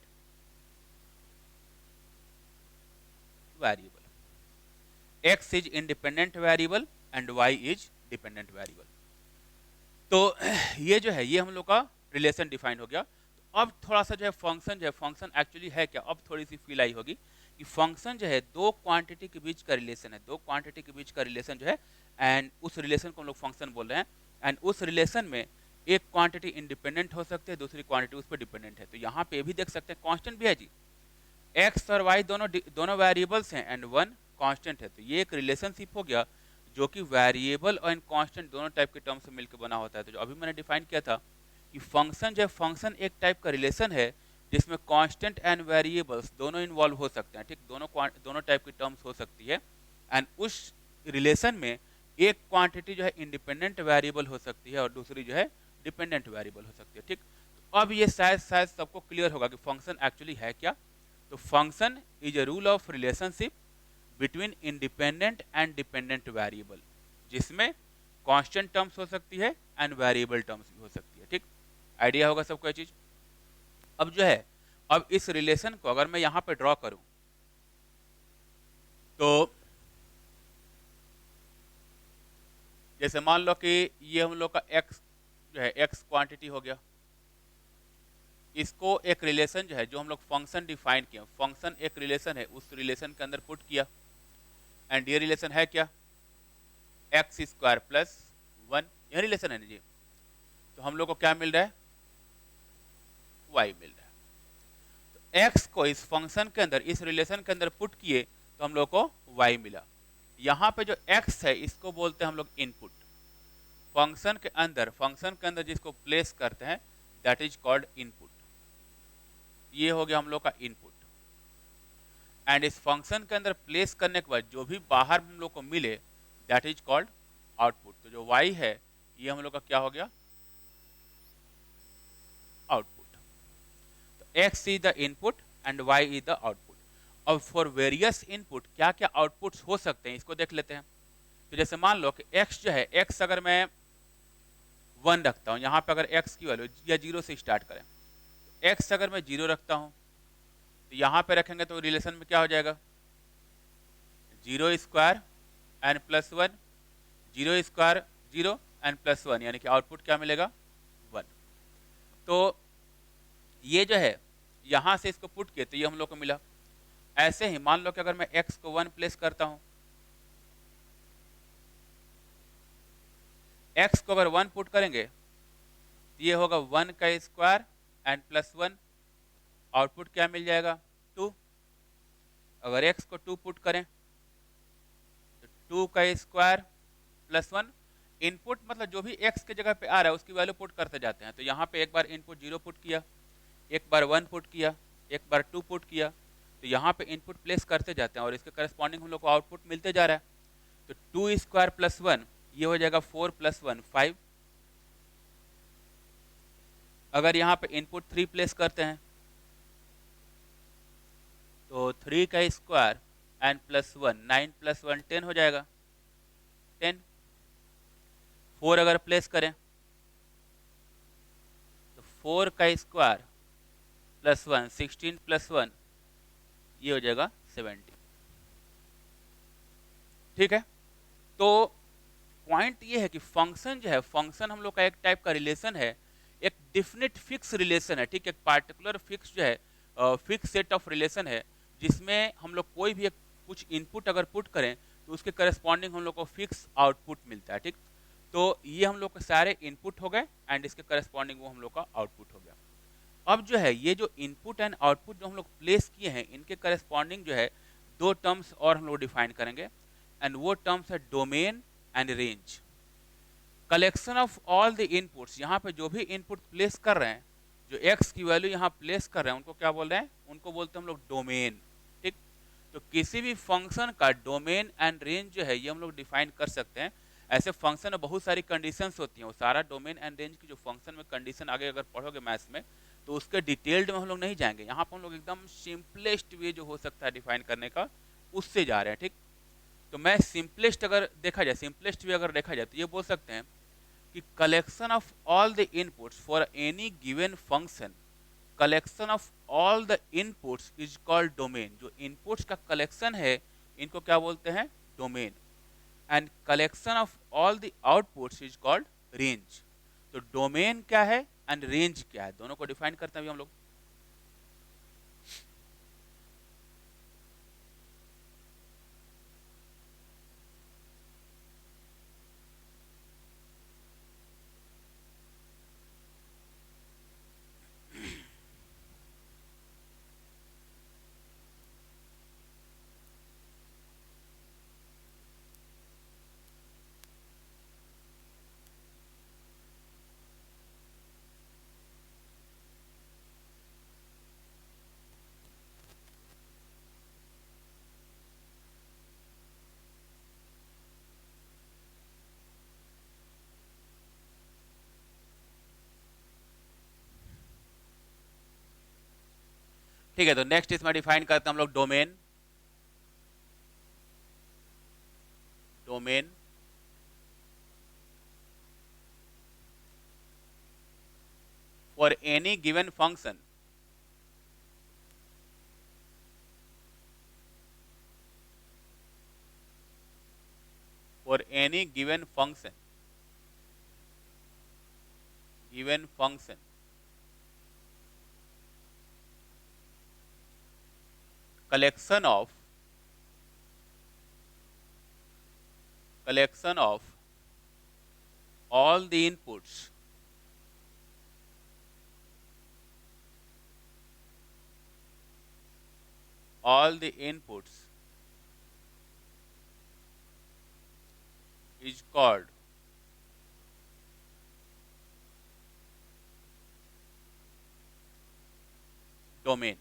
variable, x is independent variable and y is dependent variable. तो ये जो है ये हम लोग का रिलेशन डिफाइन हो गया। तो अब थोड़ा सा जो है फंक्शन एक्चुअली है क्या, अब थोड़ी सी फील आई होगी कि फंक्शन जो है दो क्वांटिटी के बीच का रिलेशन है, दो क्वांटिटी के बीच का रिलेशन जो है, एंड उस रिलेशन को हम लोग फंक्शन बोल रहे हैं। एंड उस रिलेशन में एक क्वांटिटी इंडिपेंडेंट हो सकती है, दूसरी क्वांटिटी उस पर डिपेंडेंट है। तो यहाँ पे भी देख सकते हैं कांस्टेंट भी है जी, एक्स और वाई दोनों वेरिएबल्स हैं एंड वन कांस्टेंट है। तो ये एक रिलेशनशिप हो गया जो कि वेरिएबल और कांस्टेंट दोनों टाइप के टर्म से मिलकर बना होता है। तो जो अभी मैंने डिफाइन किया था कि फंक्शन जो है, फंक्शन एक टाइप का रिलेशन है जिसमें कांस्टेंट एंड वेरिएबल्स दोनों इन्वॉल्व हो सकते हैं, ठीक, दोनों टाइप की टर्म्स हो सकती है। एंड उस रिलेशन में एक क्वांटिटी जो है इंडिपेंडेंट वेरिएबल हो सकती है और दूसरी जो है डिपेंडेंट वेरिएबल हो सकती है, ठीक। तो अब ये शायद सबको क्लियर होगा कि फंक्शन एक्चुअली है क्या। तो function is a rule of relationship between independent and dependent variable, जिसमें कांस्टेंट टर्म्स हो सकती है एंड वेरिएबल टर्म्स भी हो सकती है, ठीक। आइडिया होगा सबको ये चीज। अब जो है, अब इस रिलेशन को अगर मैं यहां पे ड्रॉ करूं तो जैसे मान लो कि ये हम लोग का x जो है x क्वांटिटी हो गया, इसको एक रिलेशन जो है, जो हम लोग फंक्शन डिफाइन किया, फंक्शन एक रिलेशन है, उस रिलेशन के अंदर पुट किया। एंड ये रिलेशन है क्या, एक्स स्क्वायर प्लस वन, यह रिलेशन है ना जी। तो हम लोग को क्या मिल रहा है, y मिल रहा है। तो x को इस फंक्शन के अंदर, इस रिलेशन के अंदर पुट किए तो हम लोग को y मिला। यहाँ पे जो x है इसको बोलते हैं हम लोग इनपुट। फंक्शन के अंदर जिसको प्लेस करते हैं दैट इज कॉल्ड इनपुट। ये हो गया हम लोग का इनपुट। एंड इस फंक्शन के अंदर प्लेस करने के बाद जो भी बाहर हम लोग को मिले दैट इज कॉल्ड आउटपुट। तो जो y है ये हम लोग का क्या हो गया, आउटपुट। तो x is the input and y is the output. अब फॉर वेरियस इनपुट क्या क्या आउटपुट्स हो सकते हैं इसको देख लेते हैं। तो जैसे मान लो कि x जो है, x अगर मैं 1 रखता हूं, यहाँ पे अगर x की वैल्यू या 0 से स्टार्ट करें, x अगर मैं 0 रखता हूं तो यहाँ पे रखेंगे तो रिलेशन में क्या हो जाएगा, 0 square n plus 1, 0 square 0 n plus 1, यानी कि आउटपुट क्या मिलेगा 1। तो ये जो है यहाँ से इसको पुट किए तो ये हम लोग को मिला। ऐसे ही मान लो कि अगर मैं x को 1 प्लेस करता हूं, x को अगर 1 पुट करेंगे तो ये होगा 1 का स्क्वायर एंड प्लस 1, आउटपुट क्या मिल जाएगा 2। अगर x को 2 पुट करें तो 2 का स्क्वायर प्लस 1, इनपुट मतलब जो भी x के जगह पे आ रहा है उसकी वैल्यू पुट करते जाते हैं। तो यहाँ पे एक बार इनपुट 0 पुट किया, एक बार 1 पुट किया, एक बार 2 पुट किया, तो यहाँ पे इनपुट प्लेस करते जाते हैं और इसके करस्पॉन्डिंग हम लोग को आउटपुट मिलते जा रहा है। तो 2 स्क्वायर प्लस 1 ये हो जाएगा 4 प्लस 1 5। अगर यहाँ पे इनपुट 3 प्लेस करते हैं तो 3 का स्क्वायर एंड प्लस 1 9 प्लस 1 10 हो जाएगा 10। 4 अगर प्लेस करें तो 4 का स्क्वायर प्लस 1 16 प्लस 1 ये हो जाएगा 70। ठीक है, तो पॉइंट ये है कि फंक्शन जो है, फंक्शन हम लोग का एक टाइप का रिलेशन है, एक डिफिनिट फिक्स रिलेशन है, ठीक है, एक पार्टिकुलर फिक्स जो है फिक्स सेट ऑफ रिलेशन है जिसमें हम लोग कोई भी एक कुछ इनपुट अगर पुट करें तो उसके करस्पॉन्डिंग हम लोग को फिक्स आउटपुट मिलता है, ठीक। तो ये हम लोग के सारे इनपुट हो गए एंड इसके करस्पॉन्डिंग वो हम लोग का आउटपुट हो गया। अब जो है ये जो इनपुट एंड आउटपुट जो हम लोग प्लेस किए हैं इनके करस्पॉन्डिंग जो है दो टर्म्स और हम लोग डिफाइन करेंगे एंड वो टर्म्स है domain and range. Collection of all the inputs, यहाँ पे जो भी इनपुट प्लेस कर रहे हैं, जो x की वैल्यू यहाँ प्लेस कर रहे हैं उनको क्या बोल रहे हैं, उनको बोलते हैं हम लोग डोमेन, ठीक। तो किसी भी फंक्शन का डोमेन एंड रेंज जो है ये हम लोग डिफाइन कर सकते हैं। ऐसे फंक्शन में बहुत सारी कंडीशंस होती हैं, वो सारा डोमेन एंड रेंज की जो फंक्शन में कंडीशन आगे अगर पढ़ोगे मैथ्स में तो उसके डिटेल्ड में हम लोग नहीं जाएंगे। यहाँ पर हम लोग एकदम सिंपलेस्ट वे जो हो सकता है डिफाइन करने का उससे जा रहे हैं, ठीक। तो मैं सिंपलेस्ट अगर देखा जाए, सिंपलेस्ट वे अगर देखा जाए तो ये बोल सकते हैं कि collection of all the inputs for any given function collection of all the inputs is called domain. जो इनपुट्स का कलेक्शन है इनको क्या बोलते हैं? Domain. And collection of all the outputs is called range. तो डोमेन क्या है एंड रेंज क्या है, दोनों को डिफाइन करते हैं अभी हम लोग। ठीक है, तो नेक्स्ट इसमें डिफाइन करते हैं हम लोग domain. Domain for any given function for any given function collection of all the inputs is called domain.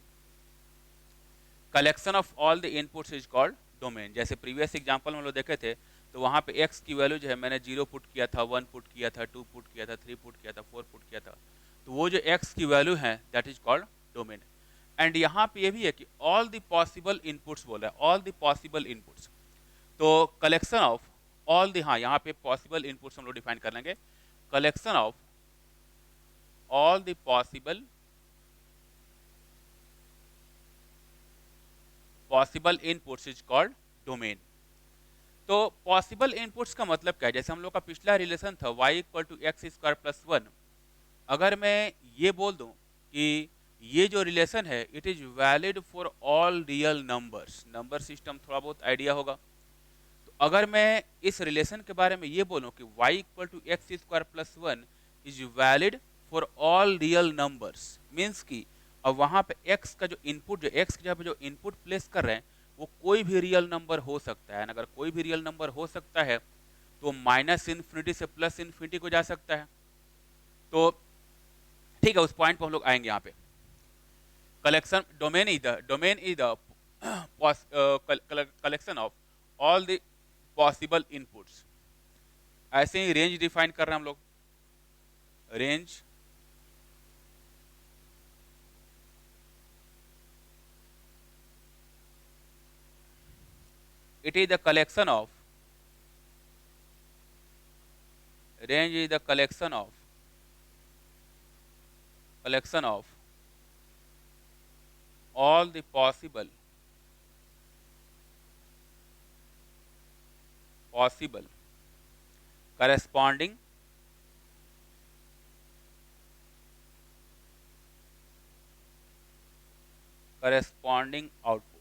Collection of all the inputs is called domain. जैसे प्रीवियस एग्जांपल में हम लोग देखे थे, तो वहाँ पे x की वैल्यू जो है मैंने 0 पुट किया था, 1 पुट किया था, 2 पुट किया था, 3 पुट किया था, 4 पुट किया था। तो वो जो x की वैल्यू है that is called domain. And यहाँ पे ये भी है कि ऑल द पॉसिबल इनपुट्स बोला है, ऑल द पॉसिबल इनपुट्स। तो कलेक्शन ऑफ ऑल द, हाँ यहाँ पे पॉसिबल इनपुट्स हम लोग डिफाइन कर लेंगे। Collection of all the possible inputs is called domain. तो पॉसिबल इनपुट्स का मतलब क्या है? जैसे हम लोग का पिछला रिलेशन था y equal to x square plus 1। अगर मैं ये बोल दूं कि ये जो रिलेशन है it is valid for all real numbers, number system थोड़ा बहुत आइडिया होगा। तो अगर मैं इस रिलेशन के बारे में ये बोलूं कि y equal to x square plus 1 is valid for all real numbers, means कि अब वहाँ पे x का जो इनपुट, जो x की जगह पे जो इनपुट प्लेस कर रहे हैं वो कोई भी रियल नंबर हो सकता है। अगर कोई भी रियल नंबर हो सकता है तो माइनस इन्फिनिटी से प्लस इन्फिनिटी को जा सकता है। तो ठीक है, उस पॉइंट पर हम लोग आएंगे यहाँ पे। Collection domain is the collection of all the possible inputs. ऐसे ही रेंज डिफाइन कर रहे हैं हम लोग। Range it is the collection of, range is the collection of all the possible corresponding outputs।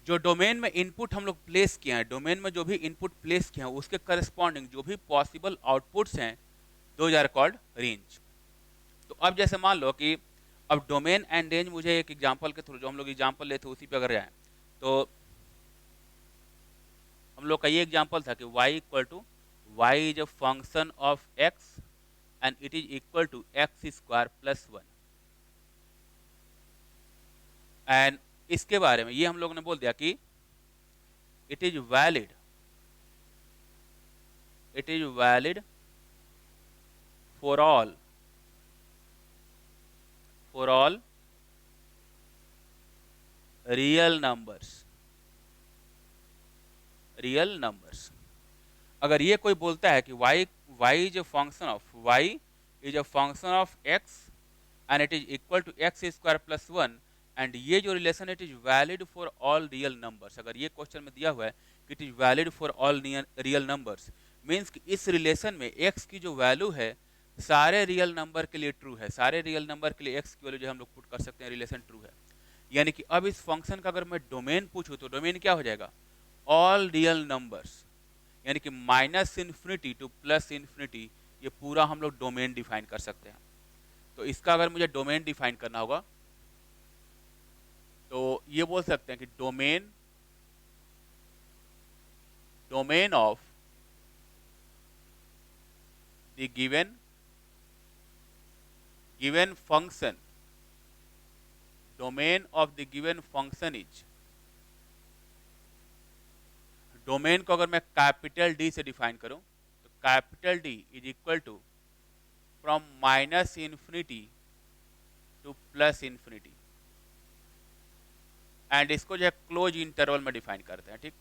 जो डोमेन में इनपुट हम लोग प्लेस किए हैं, डोमेन में जो भी इनपुट प्लेस किए हैं उसके करस्पॉन्डिंग जो भी पॉसिबल आउटपुट्स हैं दोज आर कॉल्ड रेंज। तो अब जैसे मान लो कि अब डोमेन एंड रेंज, मुझे एक एग्जांपल के थ्रू, जो हम लोग एग्जांपल लेते उसी पे अगर जाएं तो हम लोग का ये एग्जांपल था कि y equal to Y is a function of x and it is equal to x square plus 1। And इसके बारे में ये हम लोगों ने बोल दिया कि it is valid for all real numbers. अगर ये कोई बोलता है कि y is a function of y is a function of x and it is equal to x square plus 1, and ये जो relation it is valid for all real numbers. अगर ये क्वेश्चन में दिया हुआ है कि it is valid for all real numbers, means कि इस रिलेशन में एक्स की जो वैल्यू है सारे रियल नंबर के लिए ट्रू है, सारे रियल नंबर के लिए एक्स की वैल्यू जो हम लोग पुट कर सकते हैं रिलेशन ट्रू है। यानी कि अब इस फंक्शन का अगर मैं डोमेन पूछूं तो डोमेन क्या हो जाएगा, ऑल रियल नंबर्स, यानी कि minus infinity to plus infinity, ये पूरा हम लोग डोमेन डिफाइन कर सकते हैं। तो इसका अगर मुझे डोमेन डिफाइन करना होगा तो ये बोल सकते हैं कि domain of the given function, domain of the given function is, domain को अगर मैं कैपिटल डी से डिफाइन करूं तो capital D is equal to from minus infinity to plus infinity, and इसको जो है क्लोज इंटरवल में डिफाइन करते हैं। ठीक,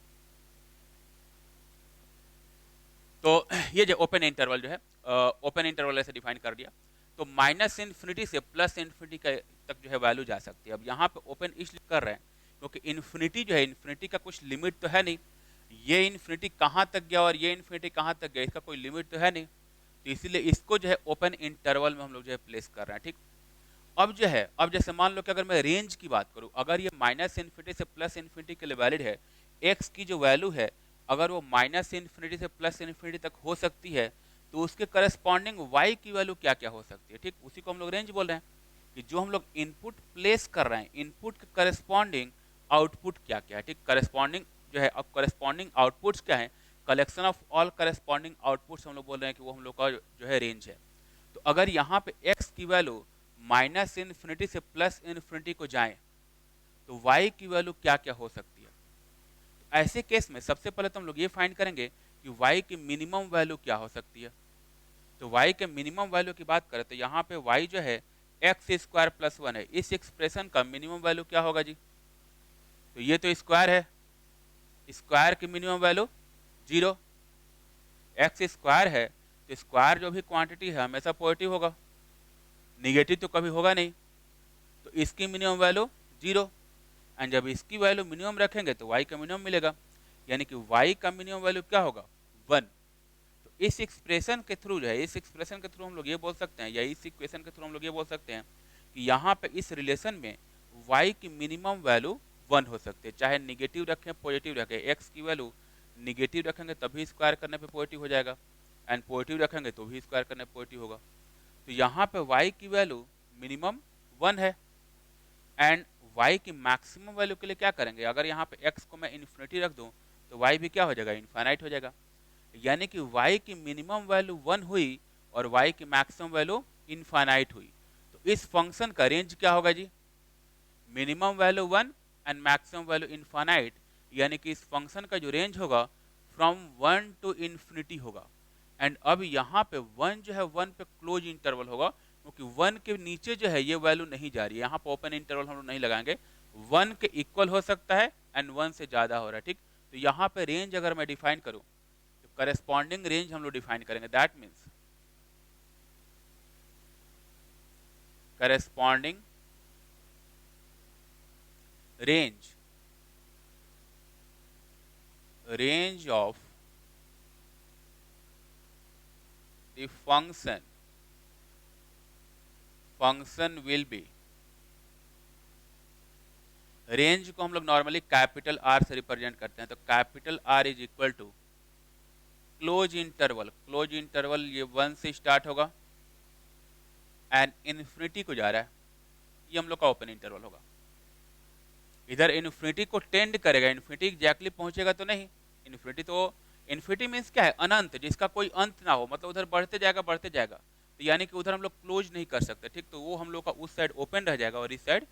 तो ये जो ओपन इंटरवल जो है ओपन इंटरवल ऐसे डिफाइन कर दिया, तो माइनस इन्फिनिटी से प्लस इन्फिनिटी तक जो है वैल्यू जा सकती है। अब यहाँ पे ओपन इसलिए कर रहे हैं क्योंकि इन्फिनिटी जो है, इन्फिनिटी का कुछ लिमिट तो है नहीं, ये इन्फिनिटी कहाँ तक गया और ये इन्फिनिटी कहाँ तक गया, इसका कोई लिमिट तो है नहीं, तो इसीलिए इसको जो है ओपन इंटरवल में हम लोग जो है प्लेस कर रहे हैं। ठीक, अब जो है, अब जैसे मान लो कि अगर मैं रेंज की बात करूं, अगर ये माइनस इन्फिनिटी से प्लस इन्फिनिटी के लिए वैलिड है, एक्स की जो वैल्यू है अगर वो माइनस इन्फिनिटी से प्लस इन्फिनिटी तक हो सकती है, तो उसके करस्पॉन्डिंग वाई की वैल्यू क्या क्या हो सकती है। ठीक, उसी को हम लोग रेंज बोल रहे हैं कि जो हम लोग इनपुट प्लेस कर रहे हैं, इनपुट के करस्पॉन्डिंग आउटपुट क्या क्या है। ठीक, करस्पॉन्डिंग जो है, अब करस्पॉन्डिंग आउटपुट्स क्या है, collection of all corresponding outputs हम लोग बोल रहे हैं कि वो हम लोग का जो है रेंज है। तो अगर यहाँ पे एक्स की वैल्यू माइनस इन्फिनिटी से प्लस इन्फिनिटी को जाए तो y की वैल्यू क्या क्या हो सकती है। तो ऐसे केस में सबसे पहले तो हम लोग ये फाइंड करेंगे कि y की मिनिमम वैल्यू क्या हो सकती है। तो y के मिनिमम वैल्यू की बात करें तो यहाँ पे y जो है एक्स स्क्वायर प्लस 1 है, इस एक्सप्रेशन का मिनिमम वैल्यू क्या होगा जी, तो ये तो स्क्वायर है, स्क्वायर की मिनिमम वैल्यू 0, एक्स स्क्वायर है तो स्क्वायर जो भी क्वांटिटी है हमेशा पॉजिटिव होगा, निगेटिव तो कभी होगा नहीं, तो इसकी मिनिमम वैल्यू 0, एंड जब इसकी वैल्यू मिनिमम रखेंगे तो y का मिनिमम मिलेगा, यानी कि y का मिनिमम वैल्यू क्या होगा 1। तो इस एक्सप्रेशन के थ्रू जो है, इस एक्सप्रेशन के थ्रू हम लोग ये बोल सकते हैं, या इस इक्वेशन के थ्रू हम लोग ये बोल सकते हैं कि यहाँ पे इस रिलेशन में y की मिनिमम वैल्यू 1 हो सकती है, चाहे निगेटिव रखें पॉजिटिव रखें। x की वैल्यू निगेटिव रखेंगे तभी स्क्वायर करने पे पॉजिटिव हो जाएगा, एंड पॉजिटिव रखेंगे तो भी स्क्वायर करने पे पॉजिटिव होगा। तो यहाँ पे y की वैल्यू मिनिमम 1 है, एंड y की मैक्सिमम वैल्यू के लिए क्या करेंगे, अगर यहाँ पे x को मैं इन्फिनिटी रख दूं तो y भी क्या हो जाएगा, इनफाइनाइट हो जाएगा, यानी कि y की मिनिमम वैल्यू 1 हुई और y की मैक्सिमम वैल्यू इनफाइनाइट हुई। तो इस फंक्शन का रेंज क्या होगा जी, minimum value 1 and maximum value infinite, यानी कि इस फंक्शन का जो रेंज होगा फ्रॉम 1 टू इन्फिनिटी होगा। एंड अब यहाँ पे 1 जो है 1 पे क्लोज इंटरवल होगा, क्योंकि 1 के नीचे जो है ये वैल्यू नहीं जा रही है, यहाँ पे ओपन इंटरवल हम लोग नहीं लगाएंगे, 1 के इक्वल हो सकता है एंड 1 से ज़्यादा हो रहा है। ठीक, तो यहाँ पे रेंज अगर मैं डिफाइन करूँ तो करस्पॉन्डिंग रेंज हम लोग डिफाइन करेंगे, that means corresponding range of the function will be, range को हम लोग नॉर्मली कैपिटल आर से रिप्रेजेंट करते हैं, तो capital R is equal to closed interval ये 1 से स्टार्ट होगा एंड इन्फिनिटी को जा रहा है, ये हम लोग का ओपन इंटरवल होगा। इधर इन्फिनिटी को टेंड करेगा, इन्फिनिटी एग्जैक्टली पहुंचेगा तो नहीं, इन्फिनिटी मीन्स क्या है, अनंत, जिसका कोई अंत ना हो, मतलब उधर बढ़ते जाएगा, तो यानी कि उधर हम लोग क्लोज नहीं कर सकते। ठीक, तो वो हम लोग का उस साइड ओपन रह जाएगा और इस साइड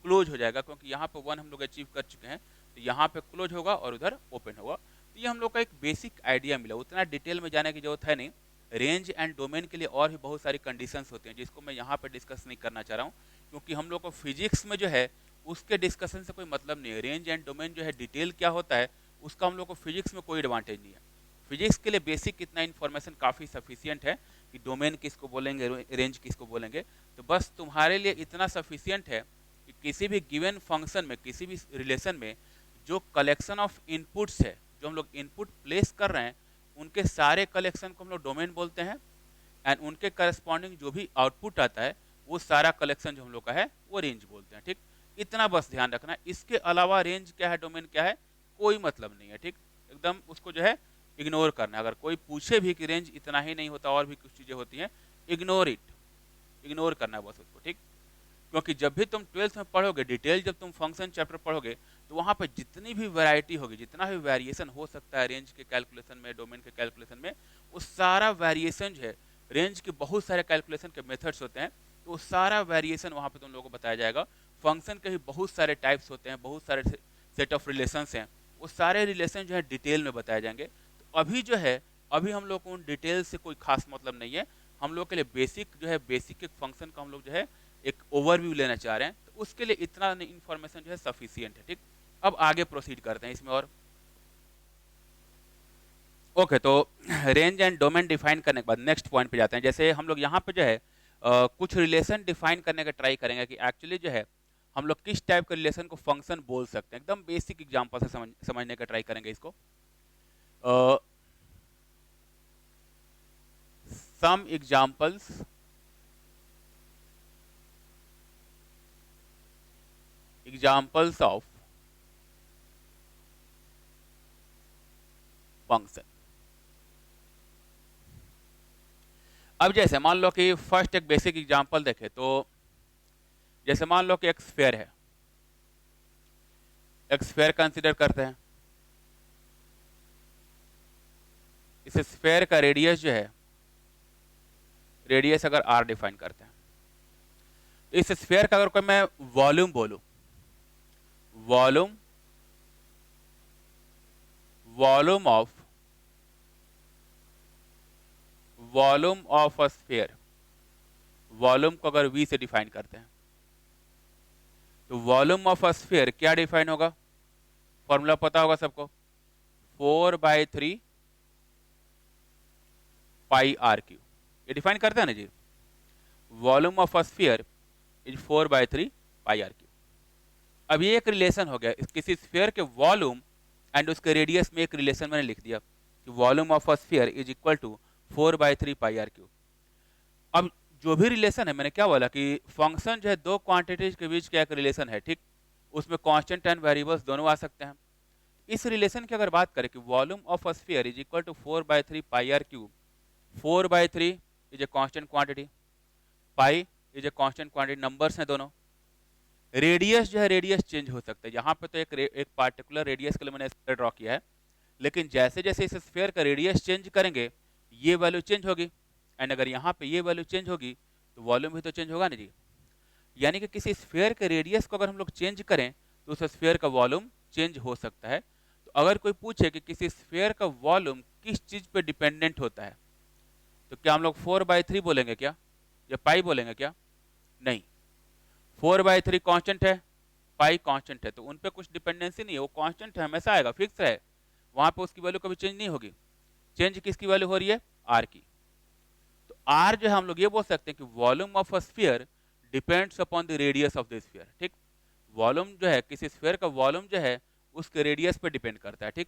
क्लोज हो जाएगा, क्योंकि यहाँ पे 1 हम लोग अचीव कर चुके हैं, तो यहाँ पे क्लोज होगा और उधर ओपन होगा। तो ये हम लोग का एक बेसिक आइडिया मिला, उतना डिटेल में जाने की जरूरत है नहीं। रेंज एंड डोमेन के लिए और भी बहुत सारी कंडीशंस होती हैं जिसको मैं यहाँ पे डिस्कस नहीं करना चाह रहा हूँ, क्योंकि हम लोग को फिजिक्स में जो है उसके डिस्कशन से कोई मतलब नहीं है। रेंज एंड डोमेन जो है डिटेल क्या होता है उसका हम लोग को फिजिक्स में कोई एडवांटेज नहीं है। फिजिक्स के लिए बेसिक इतना इन्फॉर्मेशन काफ़ी सफिशियंट है कि डोमेन किसको बोलेंगे, रेंज किसको बोलेंगे। तो बस तुम्हारे लिए इतना सफिशियंट है कि किसी भी गिवन फंक्शन में, किसी भी रिलेशन में जो कलेक्शन ऑफ इनपुट्स है, जो हम लोग इनपुट प्लेस कर रहे हैं, उनके सारे कलेक्शन को हम लोग डोमेन बोलते हैं। एंड उनके करस्पॉन्डिंग जो भी आउटपुट आता है वो सारा कलेक्शन जो हम लोग का है वो रेंज बोलते हैं। ठीक, इतना बस ध्यान रखना। इसके अलावा रेंज क्या है, डोमेन क्या है, कोई मतलब नहीं है। ठीक, एकदम उसको जो है इग्नोर करना है। अगर कोई पूछे भी कि रेंज इतना ही नहीं होता और भी कुछ चीज़ें होती हैं, इग्नोर इट, इग्नोर करना है बस उसको। ठीक, क्योंकि जब भी तुम 12th में पढ़ोगे डिटेल, जब तुम फंक्शन चैप्टर पढ़ोगे तो वहाँ पे जितनी भी वैरायटी होगी, जितना भी वेरिएशन हो सकता है रेंज के कैलकुलेशन में, डोमेन के कैलकुलेशन में, वो सारा वेरिएशन जो है, रेंज के बहुत सारे कैलकुलेशन के मेथड्स होते हैं, तो सारा वेरिएशन वहाँ पे तुम लोगों को बताया जाएगा। फंक्शन के भी बहुत सारे टाइप्स होते हैं, बहुत सारे सेट ऑफ रिलेशंस हैं, वो सारे रिलेशन जो है डिटेल में बताए जाएंगे। तो अभी जो है, अभी हम लोग को उन डिटेल से कोई खास मतलब नहीं है। हम लोग के लिए बेसिक जो है, बेसिक एक फंक्शन का हम लोग जो है एक ओवरव्यू लेना चाह रहे हैं, तो उसके लिए इतना इन्फॉर्मेशन जो है सफिशियंट है। ठीक, अब आगे प्रोसीड करते हैं इसमें। और ओके, तो रेंज एंड डोमेन डिफाइन करने के बाद नेक्स्ट पॉइंट पे जाते हैं। जैसे हम लोग यहाँ पे जो है कुछ रिलेशन डिफाइन करने का ट्राई करेंगे कि एक्चुअली जो है हम लोग किस टाइप के रिलेशन को फंक्शन बोल सकते हैं। एकदम बेसिक एग्जांपल से समझने का ट्राई करेंगे इसको। Some examples of function. अब जैसे मान लो कि फर्स्ट एक बेसिक एग्जांपल देखें, तो जैसे मान लो कि एक स्फीयर है, एक स्फीयर कंसीडर करते हैं। इस स्फीयर का रेडियस जो है, रेडियस अगर r डिफाइन करते हैं, तो इस स्फीयर का अगर कोई मैं वॉल्यूम बोलूं, volume volume of a sphere, volume को अगर v से डिफाइन करते हैं, तो वॉल्यूम ऑफ अ स्फीयर क्या डिफाइन होगा, फॉर्मूला पता होगा सबको, 4/3 पाई आर क्यू। ये डिफाइन करते हैं ना जी, volume of a sphere is 4/3 pi R cube. अब ये एक रिलेशन हो गया, किसी स्फीयर के वॉल्यूम एंड उसके रेडियस में एक रिलेशन मैंने लिख दिया कि volume of a sphere is equal to 4/3 pi R cube. अब जो भी रिलेशन है, मैंने क्या बोला कि फंक्शन जो है दो क्वांटिटीज के बीच का एक रिलेशन है। ठीक, उसमें कांस्टेंट एंड वेरिएबल्स दोनों आ सकते हैं। इस रिलेशन की अगर बात करें कि volume of a sphere is equal to 4/3 pi R cube, 4/3 is a constant quantity, pi is a constant quantity, numbers हैं दोनों। रेडियस जो है, रेडियस चेंज हो सकता है। यहाँ पे तो एक पार्टिकुलर रेडियस के लिए मैंने स्फीयर ड्रॉ किया है, लेकिन जैसे जैसे इस स्फीयर का रेडियस चेंज करेंगे ये वैल्यू चेंज होगी, एंड अगर यहाँ पे ये वैल्यू चेंज होगी तो वॉल्यूम भी तो चेंज होगा ना जी। यानी कि किसी स्फीयर के रेडियस को अगर हम लोग चेंज करें तो उस स्फीयर का वॉल्यूम चेंज हो सकता है। तो अगर कोई पूछे कि किसी स्फीयर का वॉल्यूम किस चीज पे डिपेंडेंट होता है, तो क्या हम लोग 4/3 बोलेंगे क्या, या पाई बोलेंगे क्या? नहीं, 4/3 कांस्टेंट है, पाई कांस्टेंट है, तो उन पे कुछ डिपेंडेंसी नहीं है, वो कांस्टेंट है, हमेशा आएगा, फिक्स है, वहां पे उसकी वैल्यू कभी चेंज नहीं होगी। चेंज किसकी वैल्यू हो रही है? आर की। तो आर जो है हम लोग ये बोल सकते हैं कि volume of a sphere depends upon the radius of the sphere. ठीक, वॉल्यूम जो है, किसी स्फीयर का वॉल्यूम जो है उसके रेडियस पे डिपेंड करता है। ठीक,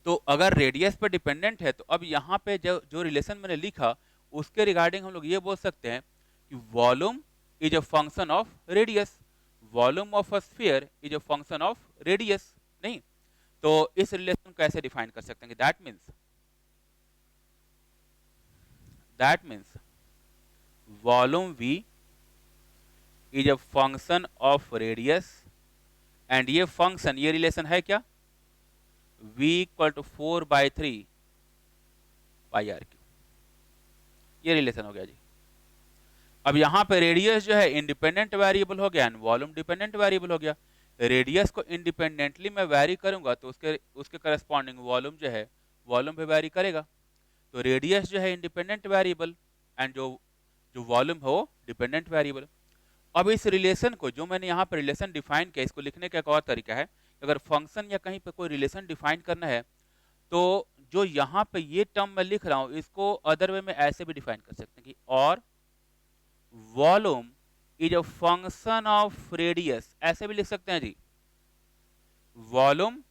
तो अगर रेडियस पे डिपेंडेंट है तो अब यहाँ पे जो जो रिलेशन मैंने लिखा उसके रिगार्डिंग हम लोग ये बोल सकते हैं कि volume is a function of radius, volume of a sphere is a function of radius. नहीं, तो इस रिलेशन को कैसे डिफाइन कर सकते हैं कि that means volume v is a function of radius, and ये फंक्शन, ये रिलेशन है क्या, v equal to 4/3 pi R cube. ये रिलेशन हो गया जी। अब यहाँ पे रेडियस जो है इंडिपेंडेंट वेरिएबल हो गया एंड वॉल्यूम डिपेंडेंट वेरिएबल हो गया। रेडियस को इंडिपेंडेंटली मैं वेरी करूंगा तो उसके उसके करस्पॉन्डिंग वॉल्यूम जो है, वॉल्यूम भी वेरी करेगा। तो रेडियस जो है इंडिपेंडेंट वेरिएबल एंड जो जो वॉल्यूम है वो डिपेंडेंट वेरिएबल। अब इस रिलेशन को, जो मैंने यहाँ पर रिलेशन डिफाइन किया, इसको लिखने का एक और तरीका है। अगर फंक्शन या कहीं पे कोई रिलेशन डिफाइन करना है तो जो यहाँ पे ये टर्म मैं लिख रहा हूं इसको अदर वे में ऐसे भी डिफाइन कर सकते हैं कि और volume is a function of radius, ऐसे भी लिख सकते हैं जी, volume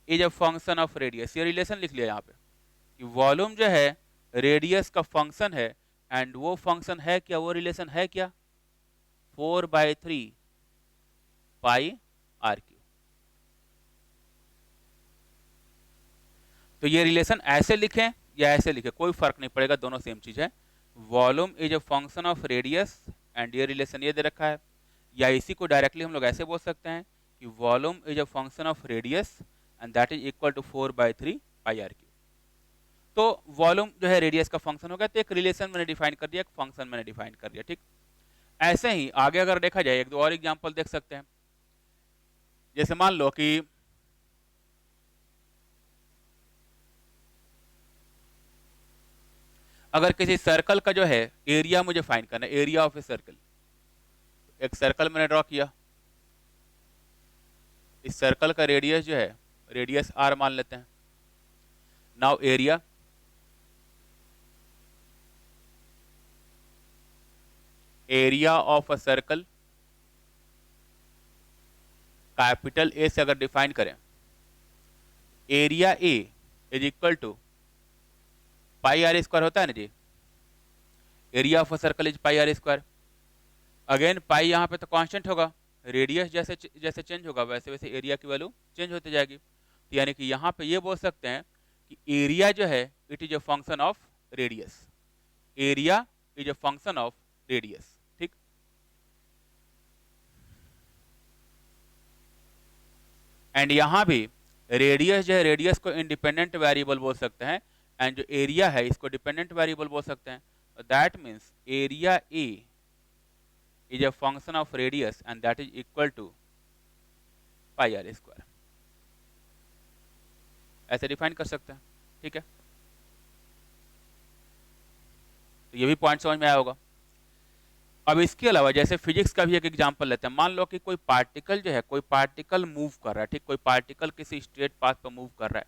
is a function of radius. ये रिलेशन लिख लिया यहाँ पे कि वॉल्यूम जो है रेडियस का फंक्शन है, एंड वो फंक्शन है क्या, वो रिलेशन है क्या, 4/3 पाई आर क्यू। तो ये रिलेशन ऐसे लिखें या ऐसे लिखें कोई फर्क नहीं पड़ेगा, दोनों सेम चीज है। Volume is a function of radius and ये रिलेशन ये दे रखा है, या इसी को डायरेक्टली हम लोग ऐसे बोल सकते हैं कि volume is a function of radius and that is equal to 4/3 pi R cube. तो वॉल्यूम जो है रेडियस का फंक्शन हो गया, तो एक रिलेशन मैंने डिफाइन कर दिया, एक फंक्शन मैंने डिफाइन कर दिया, ठीक। ऐसे ही आगे अगर देखा जाए एक दो और एग्जांपल देख सकते हैं। जैसे मान लो कि अगर किसी सर्कल का जो है एरिया मुझे फाइंड करना है, एरिया ऑफ ए सर्कल, एक सर्कल मैंने ड्रॉ किया, इस सर्कल का रेडियस जो है रेडियस आर मान लेते हैं। Now area of a circle capital A से अगर डिफाइन करें, area A is equal to pi R square होता है ना जी, area of a circle is pi R square. Again pi यहाँ पे तो कांस्टेंट होगा, रेडियस जैसे जैसे चेंज होगा वैसे वैसे एरिया की वैल्यू चेंज होती जाएगी। तो यानी कि यहाँ पे ये बोल सकते हैं कि एरिया जो है it is a function of radius, area is a function of radius, ठीक। एंड यहाँ भी रेडियस जो है रेडियस को इंडिपेंडेंट वेरिएबल बोल सकते हैं, एंड जो एरिया है इसको डिपेंडेंट वेरिएबल बोल सकते हैं। That means area A is a function of radius and that is equal to pi R square, ऐसे डिफाइन कर सकते हैं, ठीक है। तो ये भी पॉइंट समझ में आया होगा। अब इसके अलावा जैसे फिजिक्स का भी एक एग्जांपल लेते हैं। मान लो कि कोई पार्टिकल जो है, कोई पार्टिकल मूव कर रहा है, ठीक, कोई पार्टिकल किसी स्ट्रेट पाथ पर मूव कर रहा है,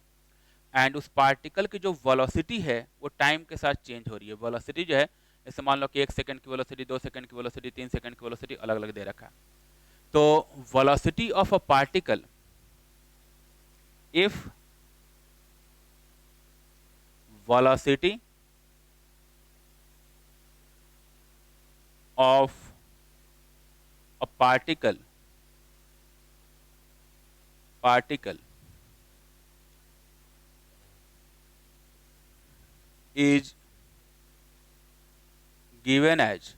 एंड उस पार्टिकल की जो वेलोसिटी है वो टाइम के साथ चेंज हो रही है। वेलोसिटी जो है जैसे मान लो कि 1 सेकंड की वेलोसिटी, 2 सेकंड की वेलोसिटी, 3 सेकंड की वेलोसिटी अलग अलग दे रखा है। तो velocity of a particle, if velocity of a particle is given as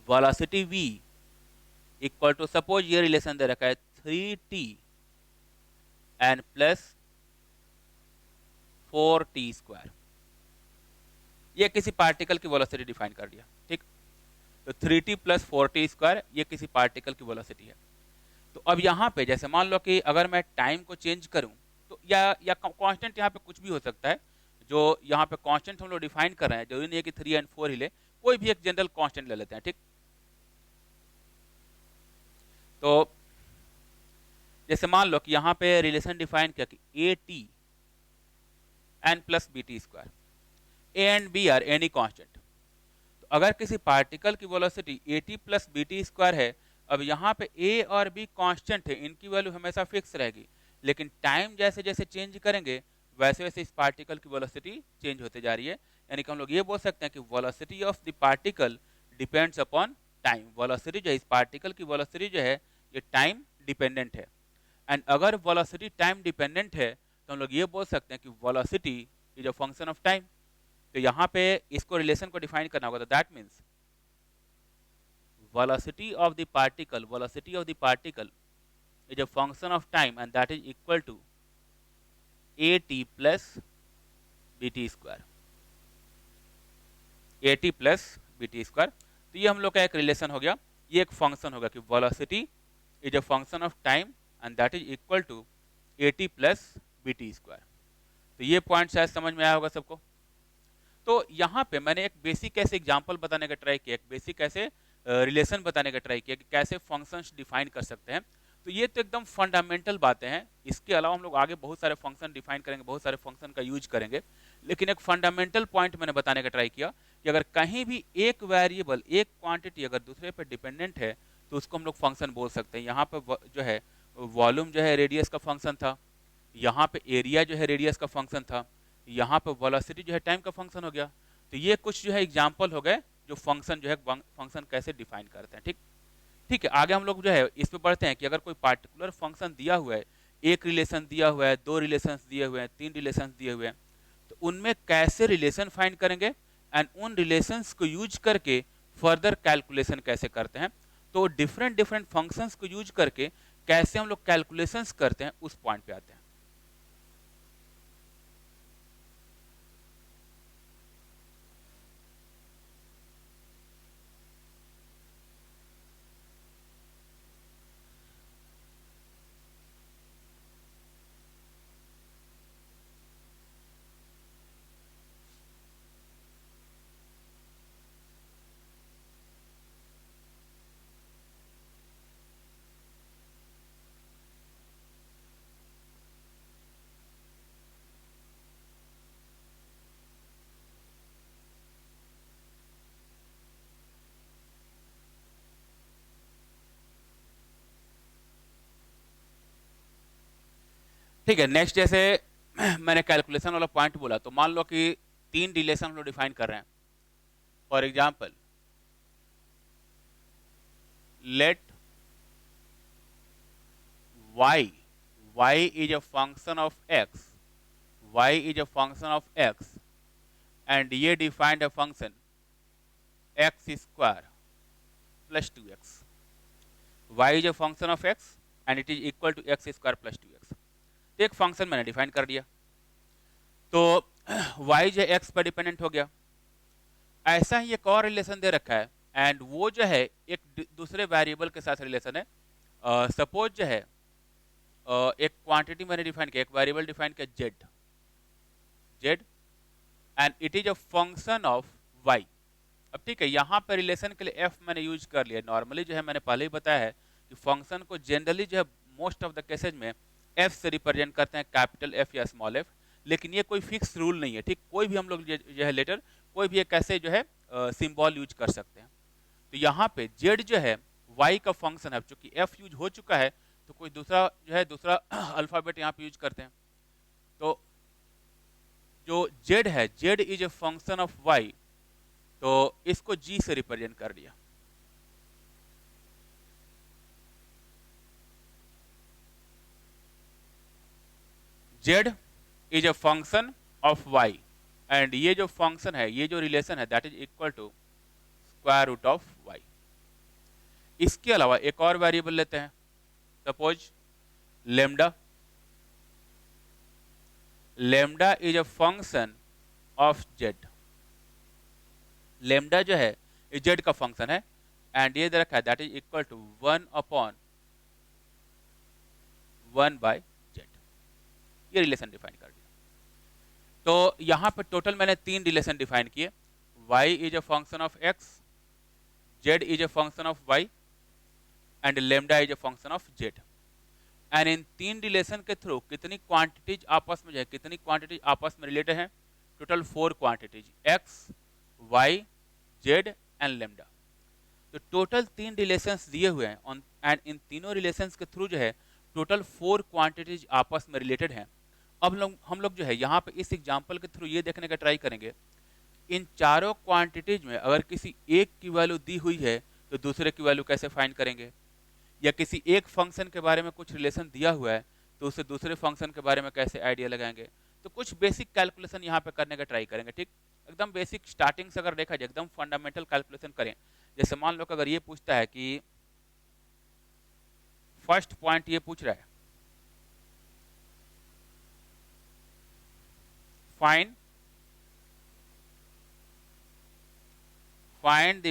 velocity v equal to, suppose ये रिलेशन दे रखा है 3t n plus 4t square, ये किसी पार्टिकल की वेलोसिटी डिफाइन कर दिया, ठीक। तो 3t प्लस 4t स्क्वायर ये किसी पार्टिकल की वेलोसिटी है। तो अब यहाँ पे जैसे मान लो कि अगर मैं टाइम को चेंज करूं तो या कांस्टेंट यहाँ पे कुछ भी हो सकता है, जो यहाँ पे कांस्टेंट हम लोग डिफाइन कर रहे हैं, जरूरी नहीं है कि 3 एंड 4 ही ले, कोई भी एक जनरल कांस्टेंट ले लेते हैं, ठीक। तो जैसे मान लो कि यहाँ पे रिलेशन डिफाइन किया कि A T and plus B T square, A and B are any constant. तो अगर किसी पार्टिकल की velocity A T plus B T square है, अब यहाँ पे ए और बी कांस्टेंट है, इनकी वैल्यू हमेशा फिक्स रहेगी, लेकिन टाइम जैसे जैसे चेंज करेंगे वैसे वैसे इस पार्टिकल की वेलोसिटी चेंज होते जा रही है। यानी कि हम लोग ये बोल सकते हैं कि velocity of the particle depends upon time. Velocity जो है, इस पार्टिकल की वेलोसिटी जो है ये टाइम डिपेंडेंट है। एंड अगर वेलोसिटी टाइम डिपेंडेंट है तो हम लोग ये बोल सकते हैं कि velocity is a function of time. तो यहाँ पे इसको रिलेशन को डिफाइन करना होगा, तो that means velocity of the particle is a function of time and that is equal to at plus bt square, at plus bt square। तो ये हम लोग का एक रिलेशन हो गया, ये एक फंक्शन होगा कि velocity is a function of time and that is equal to at plus bt square। तो ये पॉइंट शायद समझ में आया होगा सबको। तो यहाँ पे मैंने एक बेसिक ऐसे एग्जांपल बताने का ट्राई किया, एक बेसिक ऐसे रिलेशन बताने का ट्राई किया कि कैसे फंक्शंस डिफाइन कर सकते हैं। तो ये तो एकदम फंडामेंटल बातें हैं। इसके अलावा हम लोग आगे बहुत सारे फंक्शन डिफाइन करेंगे, बहुत सारे फंक्शन का यूज करेंगे, लेकिन एक फंडामेंटल पॉइंट मैंने बताने का ट्राई किया कि अगर कहीं भी एक वेरिएबल, एक क्वांटिटी अगर दूसरे पे डिपेंडेंट है तो उसको हम लोग फंक्शन बोल सकते हैं। यहाँ पे जो है वॉल्यूम जो है रेडियस का फंक्शन था, यहाँ पे एरिया जो है रेडियस का फंक्शन था, यहाँ पे वेलोसिटी जो है टाइम का फंक्शन हो गया। तो ये कुछ जो है एग्जाम्पल हो गए जो फंक्शन जो है फंक्शन कैसे डिफाइन करते हैं। ठीक ठीक है, आगे हम लोग जो है इस पे बढ़ते हैं कि अगर कोई पार्टिकुलर फंक्शन दिया हुआ है, एक रिलेशन दिया हुआ है, दो रिलेशन दिए हुए हैं, तीन रिलेशन दिए हुए हैं, तो उनमें कैसे रिलेशन फाइंड करेंगे एंड उन रिलेशंस को यूज करके फर्दर कैलकुलेशन कैसे करते हैं। तो डिफरेंट डिफरेंट फंक्शंस को यूज करके कैसे हम लोग कैलकुलेशंस करते हैं उस पॉइंट पे आते हैं। ठीक है, नेक्स्ट जैसे मैंने कैलकुलेशन वाला पॉइंट बोला, तो मान लो कि तीन रिलेशन हम लोग डिफाइन कर रहे हैं। For example, let y is a function of x, y is a function of x, and ये defined a function x square plus 2x. y is a function of x and it is equal to x square plus 2x. तो एक फंक्शन मैंने डिफाइन कर दिया, तो y जो x पर डिपेंडेंट हो गया। ऐसा ही एक और रिलेशन दे रखा है एंड वो जो है एक दूसरे वेरिएबल के साथ रिलेशन है। सपोज जो है एक क्वांटिटी मैंने डिफाइन किया, एक वेरिएबल डिफाइन किया z and it is a function of y। अब ठीक है, यहाँ पर रिलेशन के लिए f मैंने यूज कर लिया। नॉर्मली जो है मैंने पहले ही बताया है कि फंक्शन को जनरली जो है मोस्ट ऑफ द केसेज में f से रिप्रेजेंट करते हैं, कैपिटल F या स्मॉल f, लेकिन ये कोई फिक्स रूल नहीं है। ठीक, कोई भी हम लोग जो है लेटर कोई भी एक ऐसे जो है सिंबल यूज कर सकते हैं। तो यहाँ पे z जो है y का फंक्शन है, चूंकि f यूज हो चुका है तो कोई दूसरा जो है दूसरा अल्फाबेट यहाँ पे यूज करते हैं। तो जो z है, z is a function of y, तो इसको g से रिप्रेजेंट कर दिया। z is a function of y and ये जो फंक्शन है, ये जो रिलेशन है, that is equal to square root of y। इसके अलावा एक और वेरिएबल लेते हैं, suppose lambda. Lambda is a function of z। Lambda जो है ये z का फंक्शन है एंड ये दे रखा है that is equal to 1/1 z। ये रिलेशन डिफाइन कर दिया। तो यहां पर टोटल मैंने तीन रिलेशन डिफाइन किए, y is a function of x, z is a function of y and lambda is a function of z। And इन तीन रिलेशन के थ्रू कितनी क्वांटिटीज आपस में जो है, कितनी क्वांटिटीज आपस में रिलेटेड है? Total 4 quantities, x, y, z and lambda. तो टोटल तीन रिलेशंस दिए हुए हैं एंड इन तीनों रिलेशंस के थ्रू जो है टोटल 4 क्वांटिटीज आपस में रिलेटेड हैं। अब हम लोग जो है यहाँ पे इस एग्जांपल के थ्रू ये देखने का ट्राई करेंगे, इन चारों क्वांटिटीज में अगर किसी एक की वैल्यू दी हुई है तो दूसरे की वैल्यू कैसे फाइंड करेंगे, या किसी एक फंक्शन के बारे में कुछ रिलेशन दिया हुआ है तो उसे दूसरे फंक्शन के बारे में कैसे आइडिया लगाएंगे। तो कुछ बेसिक कैलकुलेशन यहाँ पे करने का ट्राई करेंगे। ठीक, एकदम बेसिक स्टार्टिंग से अगर देखा जाए एकदम फंडामेंटल कैलकुलेशन करें। जैसे मान लो कि अगर ये पूछता है कि फर्स्ट पॉइंट ये पूछ रहा है, find the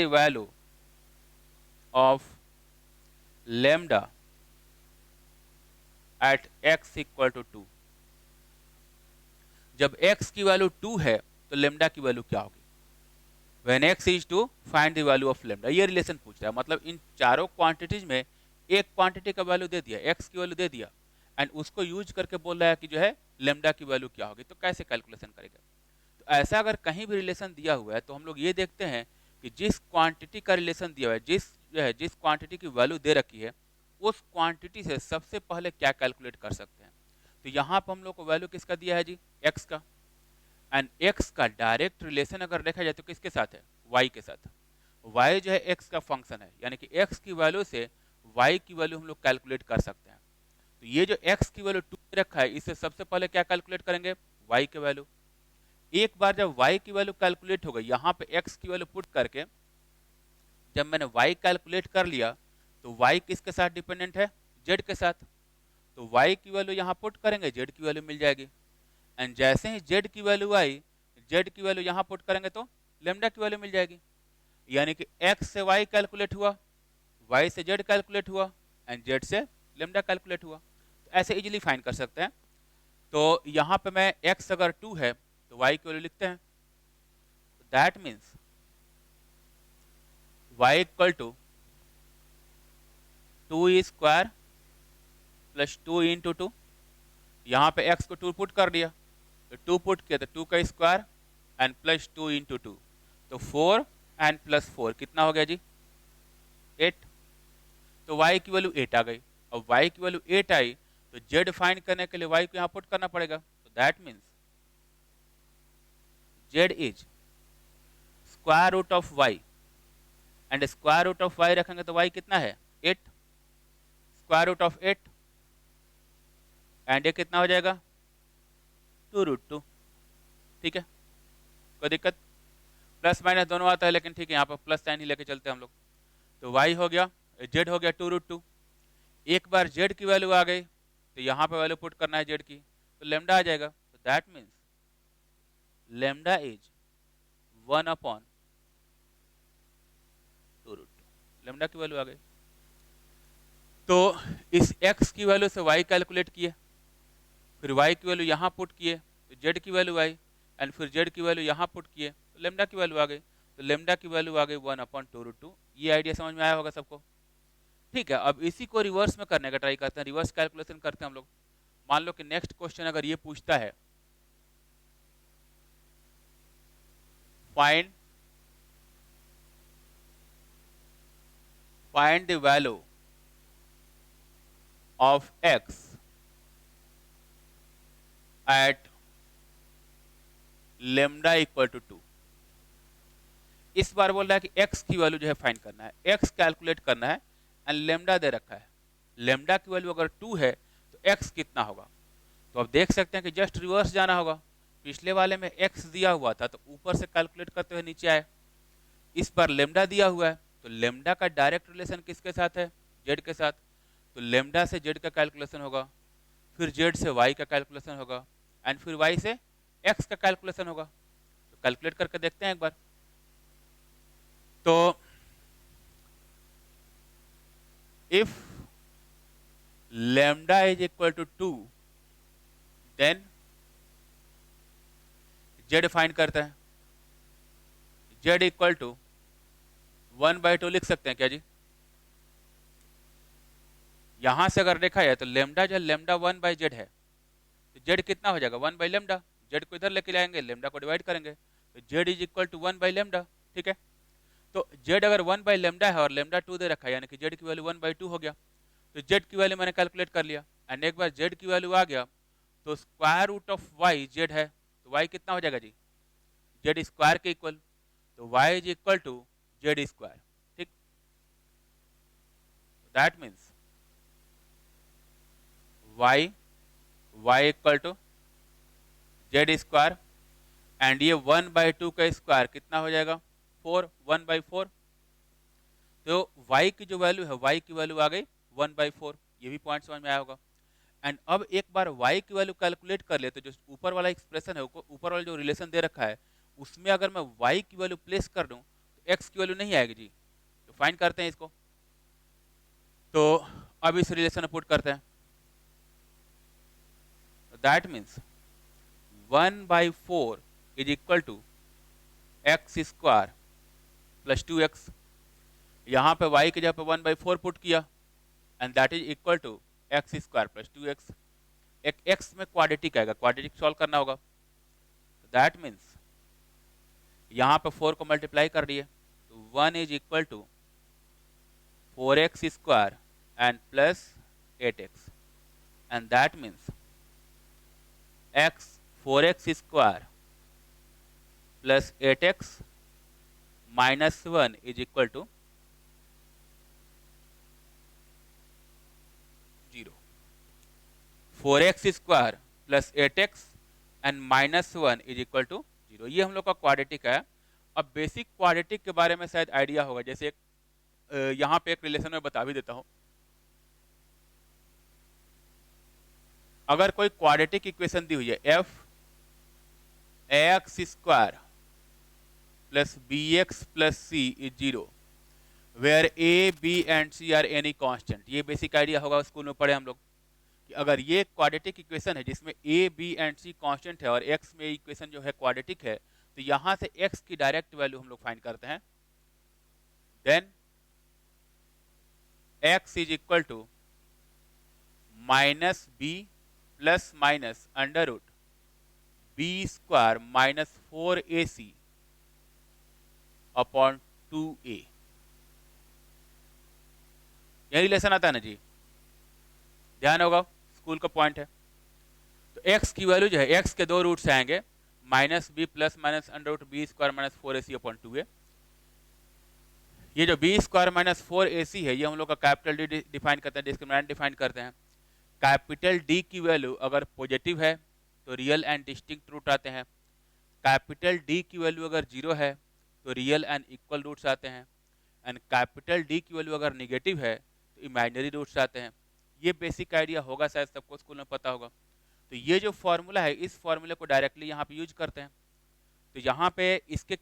value of lambda at x equal to 2। जब x की वैल्यू 2 है तो लेमडा की वैल्यू क्या होगी? When X is two find the value of lambda, ये रिलेशन पूछ रहा है। मतलब इन चारों क्वांटिटीज में एक क्वांटिटी का वैल्यू दे दिया, एक्स की वैल्यू दे दिया, एंड उसको यूज करके बोल रहा है कि जो है लेमडा की वैल्यू क्या होगी, तो कैसे कैलकुलेशन करेगा। तो ऐसा अगर कहीं भी रिलेशन दिया हुआ है तो हम लोग ये देखते हैं कि जिस क्वांटिटी का रिलेशन दिया हुआ है, जिस क्वांटिटी की वैल्यू दे रखी है, उस क्वांटिटी से सबसे पहले क्या कैलकुलेट कर सकते हैं। तो यहाँ पर हम लोग को वैल्यू किसका दिया है जी, एक्स का। एंड एक्स का डायरेक्ट रिलेशन अगर देखा जाए तो किसके साथ है, वाई के साथ। वाई जो है एक्स का फंक्शन है, यानी कि एक्स की वैल्यू से वाई की वैल्यू हम लोग कैलकुलेट कर सकते हैं। तो ये जो एक्स की वैल्यू 2 रखा है, इससे सबसे पहले क्या कैलकुलेट करेंगे, वाई की वैल्यू। एक बार जब y की वैल्यू कैलकुलेट हो गई, यहाँ पे x की वैल्यू पुट करके जब मैंने y कैलकुलेट कर लिया, तो y किसके साथ डिपेंडेंट है, z के साथ। तो y की वैल्यू यहाँ पुट करेंगे, z की वैल्यू मिल जाएगी। एंड जैसे ही z की वैल्यू आई, z की वैल्यू यहाँ पुट करेंगे तो लेमडा की वैल्यू मिल जाएगी। यानी कि x से y कैलकुलेट हुआ, y से z कैलकुलेट हुआ, एंड z से लेमडा कैलकुलेट हुआ। तो ऐसे इजीली फाइंड कर सकते हैं। तो यहाँ पे मैं x अगर 2 है तो y की वैल्यू लिखते हैं। That means y equal to 2 square plus 2 into 2। यहाँ पे x को 2 पुट कर दिया, तो 2 पुट किया तो 2 का स्क्वायर एंड प्लस 2 इंटू 2, तो 4 एंड प्लस 4 कितना हो गया जी, 8। तो y की वैल्यू 8 आ गई। अब y की वैल्यू 8 आई तो z फाइंड करने के लिए y को यहाँ पुट करना पड़ेगा। तो that means z is square root of y, and square root of y रखेंगे तो y कितना है, 8, स्क्वायर रूट ऑफ 8, एंड ये कितना हो जाएगा, 2√2। ठीक है, कोई दिक्कत, प्लस माइनस दोनों आता है, लेकिन ठीक है यहाँ पर प्लस साइन ही लेके चलते हैं हम लोग। तो y हो गया, z हो गया 2√2। एक बार z की वैल्यू आ गई तो यहाँ पे वैल्यू पुट करना है z की, तो लेमडा आ जाएगा। तो that means lambda is 1/2√2, lambda की वैल्यू आ गई। तो इस x की वैल्यू से y कैलकुलेट किए, फिर y की वैल्यू यहाँ पुट किए तो z की वैल्यू आई, एंड फिर z की वैल्यू यहाँ पुट किए तो लेमडा की वैल्यू आ गई। तो लेमडा की वैल्यू आ गई 1/2√2। ये आइडिया समझ में आया होगा सबको। ठीक है, अब इसी को रिवर्स में करने का ट्राई करते हैं, रिवर्स कैलकुलेशन करते हैं हम लोग। मान लो कि नेक्स्ट क्वेश्चन अगर ये पूछता है, find the value of x at lambda equal to 2। इस बार बोल रहा है कि x की वैल्यू जो है फाइंड करना है, x कैलकुलेट करना है, एंड लेमडा दे रखा है। लेमडा की वैल्यू अगर 2 है तो x कितना होगा। तो अब देख सकते हैं कि जस्ट रिवर्स जाना होगा। पिछले वाले में x दिया हुआ था तो ऊपर से कैलकुलेट करते हुए नीचे आए, इस बार लेमडा दिया हुआ है तो लेमडा का डायरेक्ट रिलेशन किसके साथ है, z के साथ। तो लेमडा से z का कैलकुलेशन होगा, फिर z से y का कैलकुलेशन होगा, एंड फिर y से x का कैलकुलेशन होगा। तो कैलकुलेट करके देखते हैं एक बार। तो if lambda is equal to 2, then z find करते हैं। z इक्वल टू 1/2 लिख सकते हैं क्या जी। यहां से अगर देखा जाए तो लेमडा जो लेमडा 1/z है, तो z कितना हो जाएगा, 1/λ। z को इधर लेके जाएंगे, लेमडा को डिवाइड करेंगे, तो z इज इक्वल टू 1/λ। ठीक है, तो z अगर 1/λ है और लेमडा 2 दे रखा है, यानी कि z की वैल्यू 1/2 हो गया। तो z की वैल्यू मैंने कैलकुलेट कर लिया, एंड एक बार z की वैल्यू आ गया तो square root of y z है, तो y कितना हो जाएगा जी, z स्क्वायर के इक्वल। तो y is equal to z square. ठीक, that means y equal to z square, and ये 1/2 का स्क्वायर कितना हो जाएगा, 4, 1/4। तो y की जो वैल्यू है, y की वैल्यू आ गई 1/4। ये भी पॉइंट समझ में आया होगा। एंड अब एक बार y की वैल्यू कैलकुलेट कर ले तो जो ऊपर वाला एक्सप्रेशन है, ऊपर वाला जो रिलेशन दे रखा है, उसमें अगर मैं y की वैल्यू प्लेस कर दूं तो x की वैल्यू नहीं आएगी जी। तो फाइंड करते हैं इसको। तो अब इस रिलेशन में पुट करते हैं। That means 1/4 is equal to x square plus 2x, यहाँ पे y की जगह पे 1/4 पुट किया and that is equal to x square plus 2x। एक x में क्वाड्रेटिक आएगा, क्वाड्रेटिक सॉल्व करना होगा, दैट मीन्स यहाँ पे 4 को मल्टीप्लाई कर दिए तो 1 is equal to 4x square and plus 8x, and that means x 4x square plus 8x minus 1 is equal to 0। 4x square plus 8x and minus 1 is equal to 0। ये हम लोग का क्वाड्रेटिक है। अब बेसिक क्वाड्रेटिक के बारे में शायद आइडिया होगा, जैसे यहाँ पे एक रिलेशन में बता भी देता हूँ। अगर कोई क्वाड्रेटिक इक्वेशन दी हुई है f ax square plus bx plus c is 0 where a b and c are any constant, ये बेसिक आइडिया होगा, स्कूल में पढ़े हम लोग कि अगर ये क्वाड्रेटिक इक्वेशन है जिसमें a b and c constant है और x में इक्वेशन जो है क्वाड्रेटिक है, तो यहां से x की डायरेक्ट वैल्यू हम लोग फाइंड करते हैं। Then x is equal to minus b plus minus under root B square minus 4ac upon 2a। यही रिलेशन आता है ना जी, ध्यान होगा, स्कूल का पॉइंट है। तो x की वैल्यू जो है, x के दो रूट से आएंगे, minus B plus minus under root B square minus 4ac upon 2a। ये जो बी स्क्वायर माइनस 4ac है, ये हम लोग का कैपिटल डी डिफाइन करते हैं, डिस्क्रिमिनेंट डिफाइन करते हैं। कैपिटल डी की वैल्यू अगर पॉजिटिव है तो रियल एंड डिस्टिंक्ट रूट आते हैं, कैपिटल डी की वैल्यू अगर जीरो है तो रियल एंड इक्वल रूट्स आते हैं, एंड कैपिटल डी की वैल्यू अगर निगेटिव है तो इमेजिनरी रूट्स आते हैं। ये बेसिक आइडिया होगा, शायद सबको स्कूल में पता होगा। तो ये जो फॉर्मूला है, इस फॉर्मूले को डायरेक्टली यहाँ पे यूज करते हैं। तो यहाँ पे इसके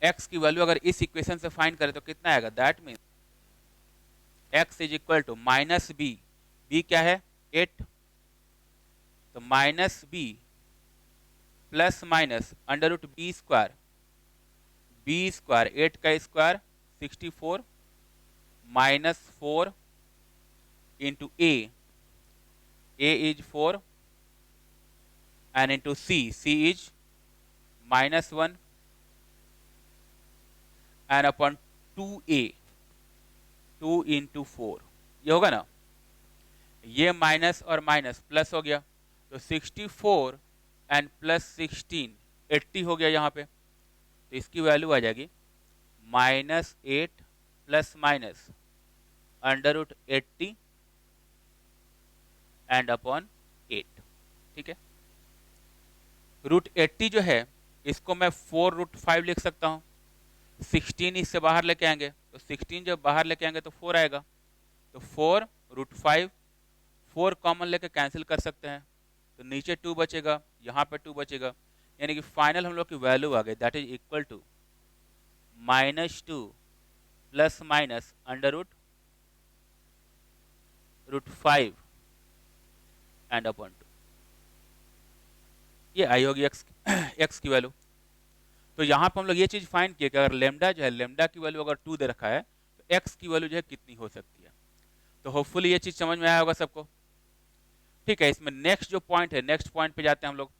x की वैल्यू अगर इस इक्वेशन से फाइंड करें तो कितना आएगा, that means x is equal to minus B, B क्या है 8, तो minus B plus minus under root B square, B square 8 का square 64 minus 4 into A is 4 and into C is minus 1 and upon 2a, 2 into 4, ये होगा ना, ये माइनस और माइनस प्लस हो गया, तो 64 एंड प्लस 16 80 हो गया यहाँ पे। तो इसकी वैल्यू आ जाएगी minus 8 plus minus under root 80 and upon 8। ठीक है, रूट 80 जो है इसको मैं 4 रूट 5 लिख सकता हूँ, 16 इससे बाहर लेके आएंगे तो 16 जब बाहर लेके आएंगे तो 4 आएगा, तो 4 रूट 5, 4 कॉमन लेके कैंसिल कर सकते हैं, तो नीचे 2 बचेगा, यहाँ पे 2 बचेगा, यानी कि फाइनल हम लोग की वैल्यू आ गई, that is equal to -2 plus minus under root 5 and upon 2। ये आई होगी x की वैल्यू। तो यहाँ पर हम लोग ये चीज फाइंड किया कि अगर लेमडा जो है, लेमडा की वैल्यू अगर 2 दे रखा है तो x की वैल्यू जो है कितनी हो सकती है। तो होपफुली ये चीज समझ में आया होगा सबको। ठीक है, इसमें नेक्स्ट जो पॉइंट है, नेक्स्ट पॉइंट पे जाते हैं हम लोग।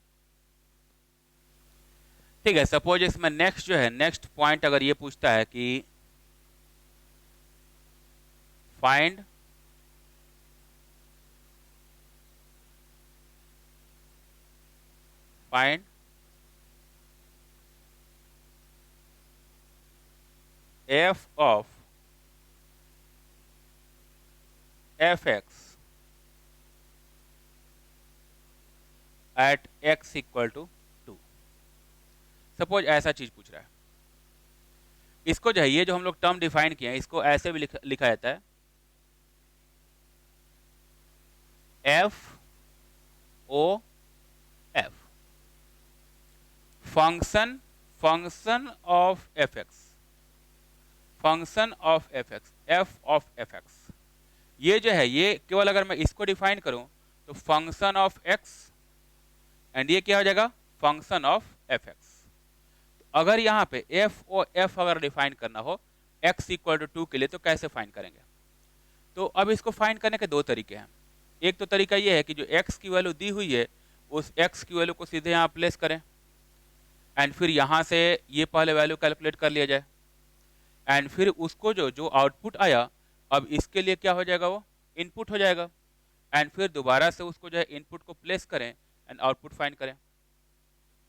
ठीक है, सपोज इसमें नेक्स्ट जो है, नेक्स्ट पॉइंट अगर ये पूछता है कि find f of fx at x equal to 2। Suppose ऐसा चीज पूछ रहा है, इसको जो है, ये जो हम लोग टर्म डिफाइन किए हैं, इसको ऐसे भी लिखा जाता है f o f, function of fx, function of fx, f of fx। ये जो है, ये केवल अगर मैं इसको डिफाइन करूं तो फंक्शन ऑफ x, एंड ये क्या हो जाएगा, फंक्शन ऑफ fx। अगर यहाँ पे एफ और एफ अगर डिफाइन करना हो x इक्वल टू 2 के लिए तो कैसे फाइंड करेंगे? तो अब इसको फाइंड करने के दो तरीके हैं। एक तो तरीका ये है कि जो x की वैल्यू दी हुई है उस x की वैल्यू को सीधे यहाँ प्लेस करें एंड फिर यहाँ से ये पहले वैल्यू कैलकुलेट कर लिया जाए एंड फिर उसको जो जो आउटपुट आया अब इसके लिए क्या हो जाएगा, वो इनपुट हो जाएगा एंड फिर दोबारा से उसको जो है इनपुट को प्लेस करें एंड आउटपुट फाइंड करें।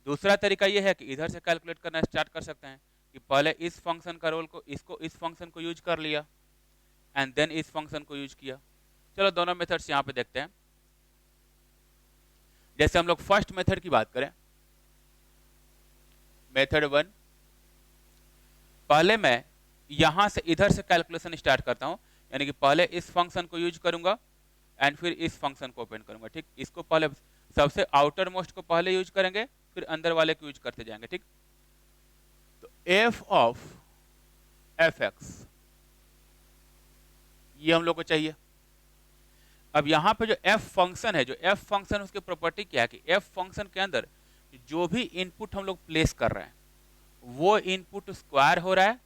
दूसरा तरीका ये है कि इधर से कैलकुलेट करना स्टार्ट कर सकते हैं कि पहले इस फंक्शन का रोल को इस फंक्शन को यूज कर लिया एंड देन इस फंक्शन को यूज किया। चलो दोनों मेथड्स यहाँ पे देखते हैं। जैसे हम लोग फर्स्ट मेथड की बात करें, मेथड 1, पहले मैं यहां से इधर से कैलकुलेशन स्टार्ट करता हूं, यानी कि पहले इस फंक्शन को यूज करूंगा एंड फिर इस फंक्शन को ओपन करूंगा। ठीक, इसको पहले सबसे आउटर मोस्ट को पहले यूज करेंगे फिर अंदर वाले को यूज करते जाएंगे। ठीक, तो एफ ऑफ एफ एक्स ये हम लोग को चाहिए। अब यहाँ पे जो एफ फंक्शन है, जो एफ फंक्शन उसकी प्रॉपर्टी क्या है कि एफ फंक्शन के अंदर जो भी इनपुट हम लोग प्लेस कर रहे हैं वो इनपुट स्क्वायर हो रहा है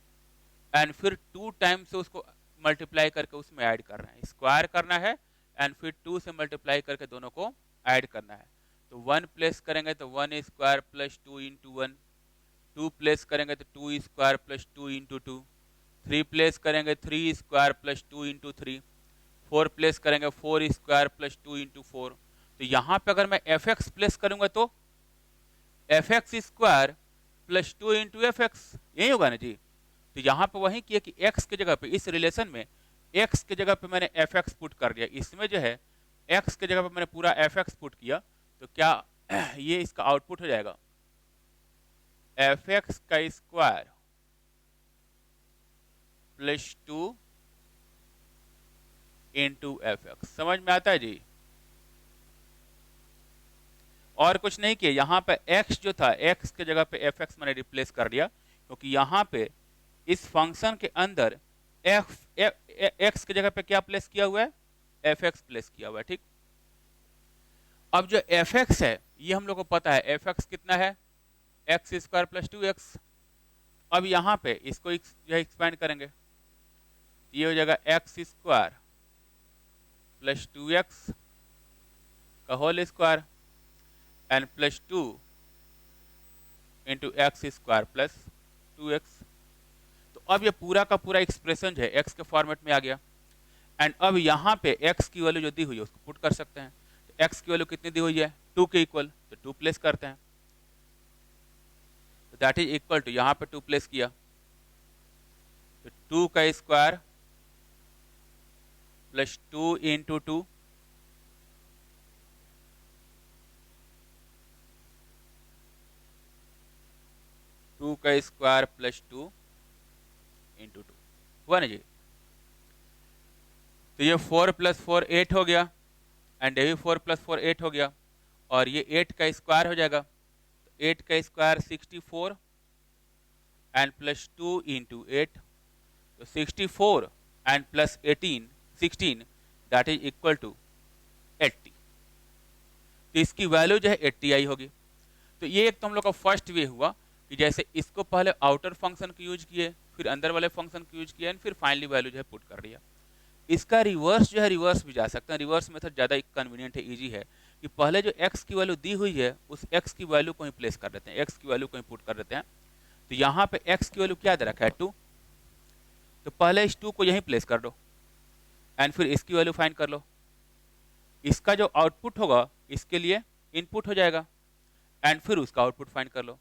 एंड फिर 2 टाइम से उसको मल्टीप्लाई करके उसमें ऐड कर रहे हैं। स्क्वायर करना है एंड फिर 2 से मल्टीप्लाई करके दोनों को ऐड करना है। तो 1 प्लेस करेंगे तो 1 स्क्वायर प्लस 2 इंटू 1, 2 प्लेस करेंगे तो 2 स्क्वायर प्लस 2 इंटू 2, 3 प्लेस करेंगे 3 स्क्वायर प्लस 2 इंटू 3, 4 प्लेस करेंगे 4 स्क्वायर प्लस 2 इंटू 4। तो यहाँ पे अगर मैं एफ एक्स प्लेस करूंगा तो F x square plus 2 into F x, यही होगा ना जी। तो यहाँ पे वही किया कि x की जगह पे इस रिलेशन में x की जगह पे मैंने एफ एक्स पुट कर दिया, इसमें जो है x की जगह पे मैंने पूरा एफ एक्स पुट किया। तो क्या ये इसका आउटपुट हो जाएगा एफ एक्स का square plus 2 into F x. समझ में आता है जी? और कुछ नहीं किया, यहाँ पे x जो था x की जगह पे एफ एक्स मैंने रिप्लेस कर दिया, क्योंकि यहाँ पे इस फंक्शन के अंदर x की जगह पे क्या प्लेस किया हुआ है, एफ एक्स प्लेस किया हुआ है। ठीक, अब जो एफ एक्स है ये हम लोग को पता है एफ एक्स कितना है, एक्स स्क्वायर प्लस 2x। अब यहाँ पे इसको जो है एक्सपेंड करेंगे, ये हो जाएगा एक्स स्क्वायर प्लस 2x का whole square and plus 2 into X square plus 2x। तो अब ये पूरा का पूरा एक्सप्रेशन जो है x के फॉर्मेट में आ गया एंड अब यहाँ पे x की वैल्यू जो दी हुई है उसको पुट कर सकते हैं। तो x की वैल्यू कितनी दी हुई है, 2 के इक्वल, तो 2 प्लेस करते हैं। तो दैट इज इक्वल टू, यहाँ पे 2 प्लेस किया तो 2 का स्क्वायर प्लस 2 इंटू 2 2 का स्क्वायर प्लस 2 इंटू 2 हुआ ना जी। तो ये 4 प्लस 4 8 हो गया एंड ये भी 4 प्लस 4 8 हो गया और ये 8 का स्क्वायर हो जाएगा। तो 8 का स्क्वायर 64 एंड प्लस 2 इंटू 8, तो 64 and plus 16 that is equal to 80। तो इसकी वैल्यू जो है 80 आई होगी। तो ये एक तो हम लोग का फर्स्ट वे हुआ कि जैसे इसको पहले आउटर फंक्शन को यूज किए फिर अंदर वाले फंक्शन को यूज किया एंड फिर फाइनली वैल्यू जो है पुट कर दिया। इसका रिवर्स जो है रिवर्स भी जा सकता है। रिवर्स मेथड ज़्यादा कन्वीनियंट है, इजी है कि पहले जो x की वैल्यू दी हुई है उस x की वैल्यू को ही प्लेस कर देते हैं, x की वैल्यू को ही पुट कर देते हैं। तो यहाँ पे x की वैल्यू क्या दे रखा है 2, तो पहले इस 2 को यहीं प्लेस कर दो एंड फिर इसकी वैल्यू फाइंड कर लो। इसका जो आउटपुट होगा इसके लिए इनपुट हो जाएगा एंड फिर उसका आउटपुट फाइंड कर लो।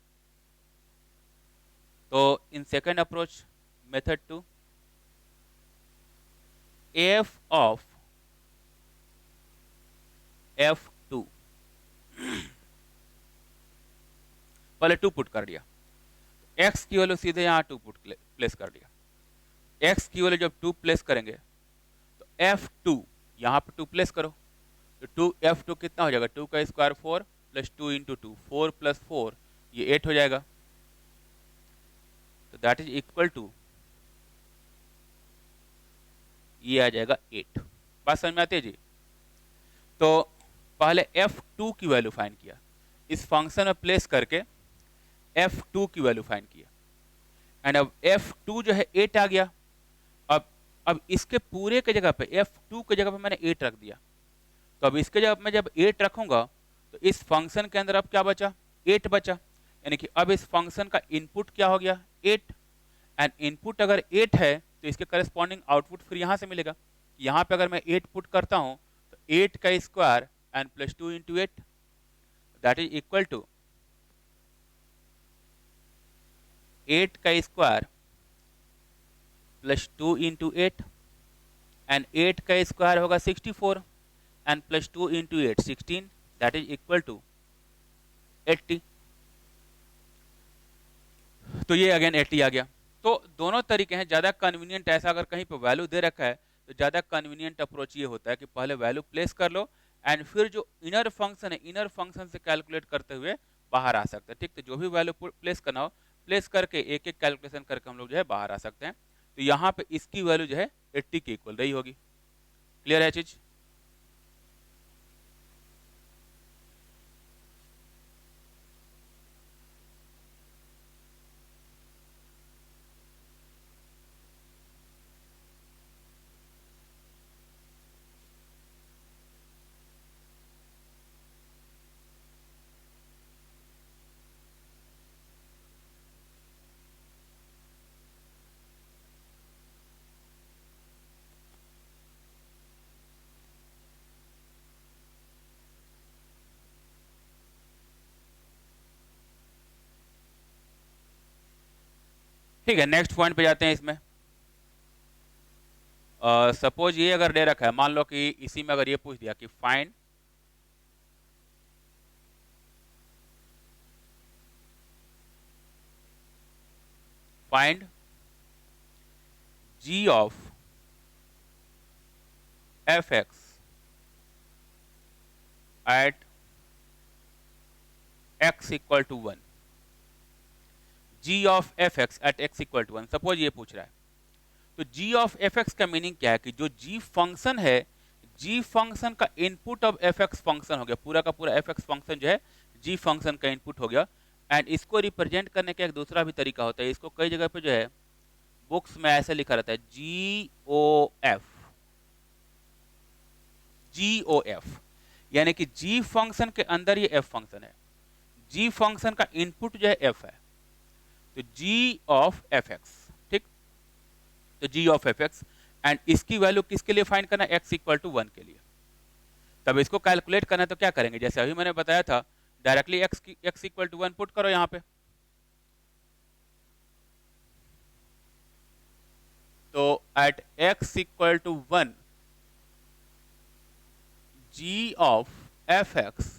तो in second approach method 2, F of f2 पहले 2 पुट कर दिया, x की वैल्यू सीधे यहाँ 2 पुट प्लेस कर दिया। x की वैल्यू जब 2 प्लेस करेंगे तो f2 यहाँ पे 2 प्लेस करो तो f2 कितना हो जाएगा, 2 का स्क्वायर 4 प्लस 2 इंटू 2, 4 प्लस 4 ये 8 हो जाएगा। तो दैट इज इक्वल टू, ये आ जाएगा 8। बात समझ में आती है जी? तो पहले f2 की वैल्यू फाइंड किया, इस फंक्शन में प्लेस करके f2 की वैल्यू फाइंड किया, एंड अब f2 जो है 8 आ गया। अब इसके पूरे के जगह पे f2 के जगह पे मैंने 8 रख दिया, तो अब इसके जगह मैं जब 8 रखूंगा तो इस फंक्शन के अंदर अब क्या बचा, 8 बचा, यानी कि अब इस फंक्शन का इनपुट क्या हो गया, 8, एंड इनपुट अगर 8 है तो इसके करस्पॉन्डिंग आउटपुट फिर यहाँ से मिलेगा। यहाँ पे अगर मैं 8 पुट करता हूँ तो 8 का square and plus 2 into 8 that is equal to 8 का स्क्वायर प्लस 2 इंटू 8, एंड 8 का स्क्वायर होगा 64 and plus 2 into 8 16, that is equal to 80। तो ये अगेन 80 आ गया। तो दोनों तरीके हैं, ज़्यादा कन्वीनियंट ऐसा अगर कहीं पे वैल्यू दे रखा है तो ज़्यादा कन्वीनियंट अप्रोच ये होता है कि पहले वैल्यू प्लेस कर लो एंड फिर जो इनर फंक्शन है इनर फंक्शन से कैलकुलेट करते हुए बाहर आ सकते हैं। ठीक, तो जो भी वैल्यू प्लेस करना हो प्लेस करके एक एक कैलकुलेशन करके हम लोग जो है बाहर आ सकते हैं। तो यहाँ पे इसकी वैल्यू जो है 80 के इक्वल रही होगी। क्लियर है चीज? ठीक है, नेक्स्ट पॉइंट पे जाते हैं। इसमें सपोज ये अगर दे रखा है, मान लो कि इसी में अगर ये पूछ दिया कि find g of fx at x equal to 1, g of fx at x equal to 1, suppose ये पूछ रहा है। तो g ऑफ fx का मीनिंग क्या है कि जो g फंक्शन है, g फंक्शन का इनपुट ऑफ fx फंक्शन हो गया, पूरा का पूरा fx फंक्शन जो है g फंक्शन का इनपुट हो गया। एंड इसको रिप्रेजेंट करने का एक दूसरा भी तरीका होता है, इसको कई जगह पे जो है बुक्स में ऐसे लिखा रहता है GOF, यानी कि g फंक्शन के अंदर ये f फंक्शन है, g फंक्शन का इनपुट जो है f है, तो g ऑफ fx। ठीक, तो g ऑफ fx एंड इसकी वैल्यू किसके लिए फाइंड करना, x इक्वल टू 1 के लिए। तब इसको कैलकुलेट करना तो क्या करेंगे, जैसे अभी मैंने बताया था, directly x equal to 1 put करो यहाँ पे। तो at x equal to 1 g of fx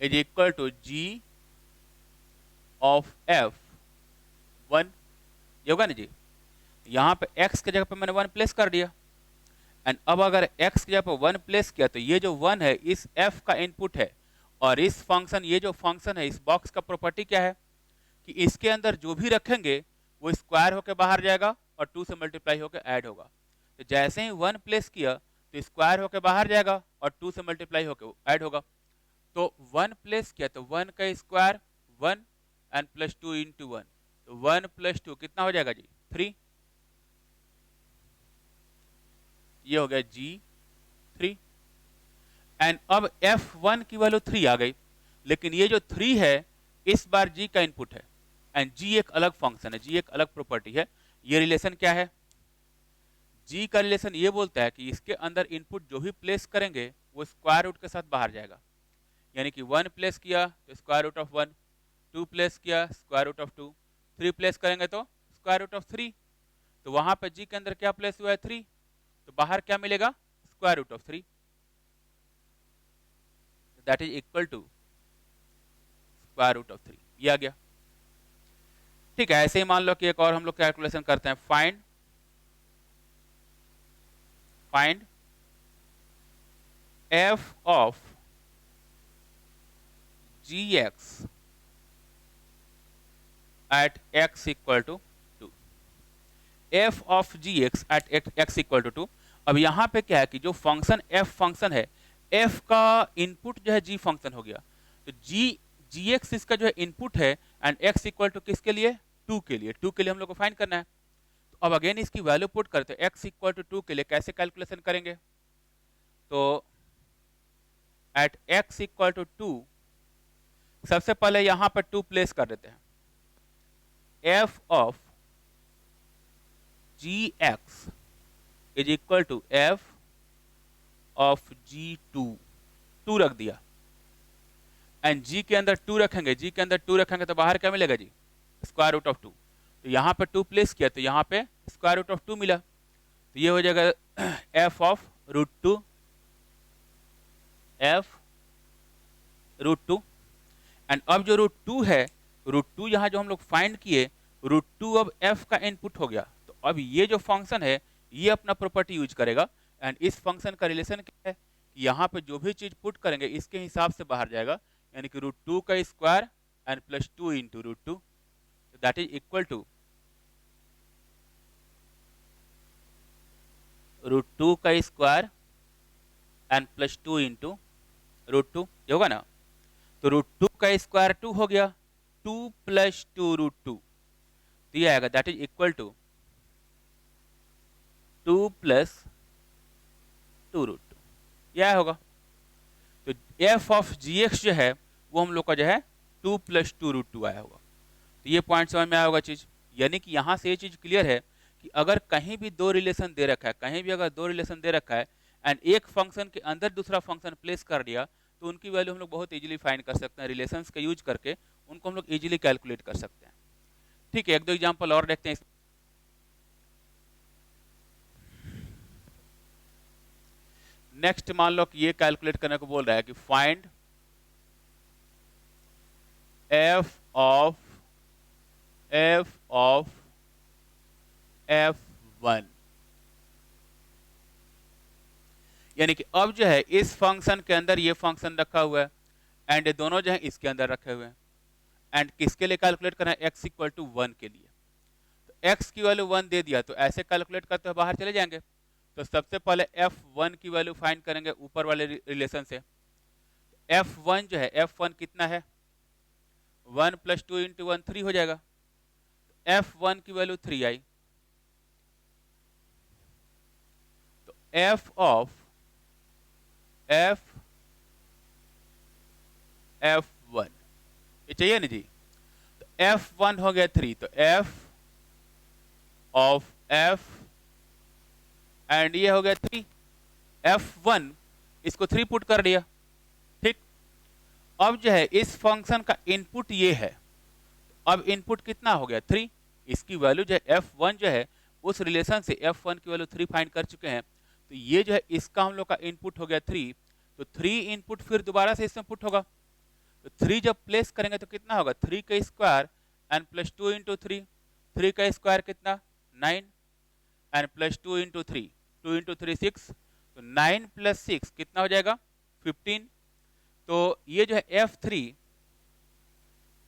is equal to g of f1, ये होगा ना जी। यहाँ पे x के जगह पे मैंने 1 प्लेस कर दिया, एंड अब अगर x की जगह पे 1 प्लेस किया तो ये जो 1 है इस f का इनपुट है, और इस फंक्शन, ये जो फंक्शन है, इस बॉक्स का प्रॉपर्टी क्या है कि इसके अंदर जो भी रखेंगे वो स्क्वायर होकर बाहर जाएगा और 2 से मल्टीप्लाई होकर ऐड होगा। तो जैसे ही 1 प्लेस किया तो स्क्वायर होकर बाहर जाएगा और 2 से मल्टीप्लाई होकर ऐड होगा। तो 1 प्लेस किया तो 1 का स्क्वायर 1 एंड प्लस 2 इंटू 1, तो 1 प्लस 2 कितना हो जाएगा जी, 3। ये हो गया G3, एंड अब F1 की वैल्यू 3 आ गई, लेकिन ये जो 3 है इस बार G का इनपुट है, एंड G एक अलग फंक्शन है, G एक अलग प्रॉपर्टी है। ये रिलेशन क्या है, G का रिलेशन ये बोलता है कि इसके अंदर इनपुट जो भी प्लेस करेंगे वो स्क्वायर रूट के साथ बाहर जाएगा, यानी कि 1 प्लेस किया तो स्क्वायर रूट ऑफ 1, 2 प्लेस किया स्क्वायर रूट ऑफ 2, 3 प्लेस करेंगे तो स्क्वायर रूट ऑफ 3। तो वहां पे G के अंदर क्या प्लेस हुआ है, 3, तो बाहर क्या मिलेगा, square root of 3, that is equal to square root of 3। ये आ गया। ठीक है, ऐसे ही मान लो कि एक और हम लोग कैलकुलेशन करते हैं, find f of gx at x equal to 2, f of gx at x equal to 2। अब यहाँ पे क्या है कि जो फंक्शन f फंक्शन है, f का इनपुट जो है g फंक्शन हो गया, तो जी एक्स इसका जो है इनपुट है एंड एक्स इक्वल टू किसके लिए, 2 के लिए, 2 के लिए हम लोग को फाइंड करना है। तो अब अगेन इसकी वैल्यू पुट करते हैं, एक्स इक्वल टू 2 के लिए कैसे कैलकुलेशन करेंगे, तो एट एक्स इक्वल टू 2 सबसे पहले यहां पर 2 प्लेस कर देते हैं, F of G X is equal to F of G two, 2 रख दिया एंड जी के अंदर 2 रखेंगे, जी के अंदर 2 रखेंगे तो बाहर क्या मिलेगा जी, स्क्वायर रूट ऑफ 2। तो यहां पर 2 प्लेस किया तो यहां पे स्क्वायर रूट ऑफ 2 मिला, तो ये हो जाएगा F of root 2, F root 2 and अब जो रूट 2 है, रूट 2 यहाँ जो हम लोग फाइंड किए, रूट 2 अब एफ का इनपुट हो गया। तो अब ये जो फंक्शन है ये अपना प्रॉपर्टी यूज करेगा एंड इस फंक्शन का रिलेशन क्या है, यहाँ पे जो भी चीज पुट करेंगे इसके हिसाब से बाहर जाएगा, यानी कि रूट 2 का square and plus 2 into root 2, that is equal to root 2 का square and plus 2 into root 2, ये होगा ना। तो रूट 2 का स्क्वायर 2 हो गया, 2 प्लस 2 रूट 2 दिया आएगा, that is equal to 2 plus 2 root 2, यह होगा। तो एफ ऑफ जी एक्स जो है वो हम लोग का जो है 2 प्लस 2 रूट 2 आया होगा। तो ये पॉइंट समझ में आया होगा चीज, यानी कि यहाँ से ये चीज क्लियर है कि अगर कहीं भी 2 रिलेशन दे रखा है, कहीं भी अगर 2 रिलेशन दे रखा है एंड एक फंक्शन के अंदर दूसरा फंक्शन प्लेस कर दिया तो उनकी वैल्यू हम लोग बहुत इजीली फाइंड कर सकते हैं, रिलेशंस का यूज करके उनको हम लोग इजीली कैलकुलेट कर सकते हैं। ठीक है, एक दो एग्जांपल और देखते हैं। नेक्स्ट मान लो कि ये कैलकुलेट करने को बोल रहा है कि फाइंड एफ ऑफ f1, यानी कि अब जो है इस फंक्शन के अंदर ये फंक्शन रखा हुआ है एंड ये दोनों जो है इसके अंदर रखे हुए हैं एंड किसके लिए कैलकुलेट करना है, x इक्वल टू 1 के लिए। तो x की वैल्यू 1 दे दिया तो ऐसे कैलकुलेट करते हुए बाहर चले जाएंगे। तो सबसे पहले f1 की वैल्यू फाइंड करेंगे ऊपर वाले रिलेशन से। f1 जो है, f1 कितना है, 1 प्लस 2 इंटू 1 3 हो जाएगा। f1 की वैल्यू 3 आई, तो f ऑफ f1 ये चाहिए ना जी, तो f1 हो गया 3, तो f ऑफ f एंड ये हो गया 3, f1 इसको 3 पुट कर दिया। ठीक, अब जो है इस फंक्शन का इनपुट ये है, अब इनपुट कितना हो गया 3, इसकी वैल्यू जो है f1 जो है उस रिलेशन से f1 की वैल्यू 3 फाइंड कर चुके हैं। तो ये जो है इसका हम लोग का इनपुट हो गया 3, तो 3 इनपुट फिर दोबारा से इसमें पुट होगा। तो 3 जब प्लेस करेंगे तो कितना होगा, 3 का स्क्वायर एंड प्लस 2 इंटू 3, 3 का स्क्वायर कितना 9 एंड प्लस 2 इंटू 3, 2 इंटू 3 6, तो 9 प्लस 6 कितना हो जाएगा 15। तो ये जो है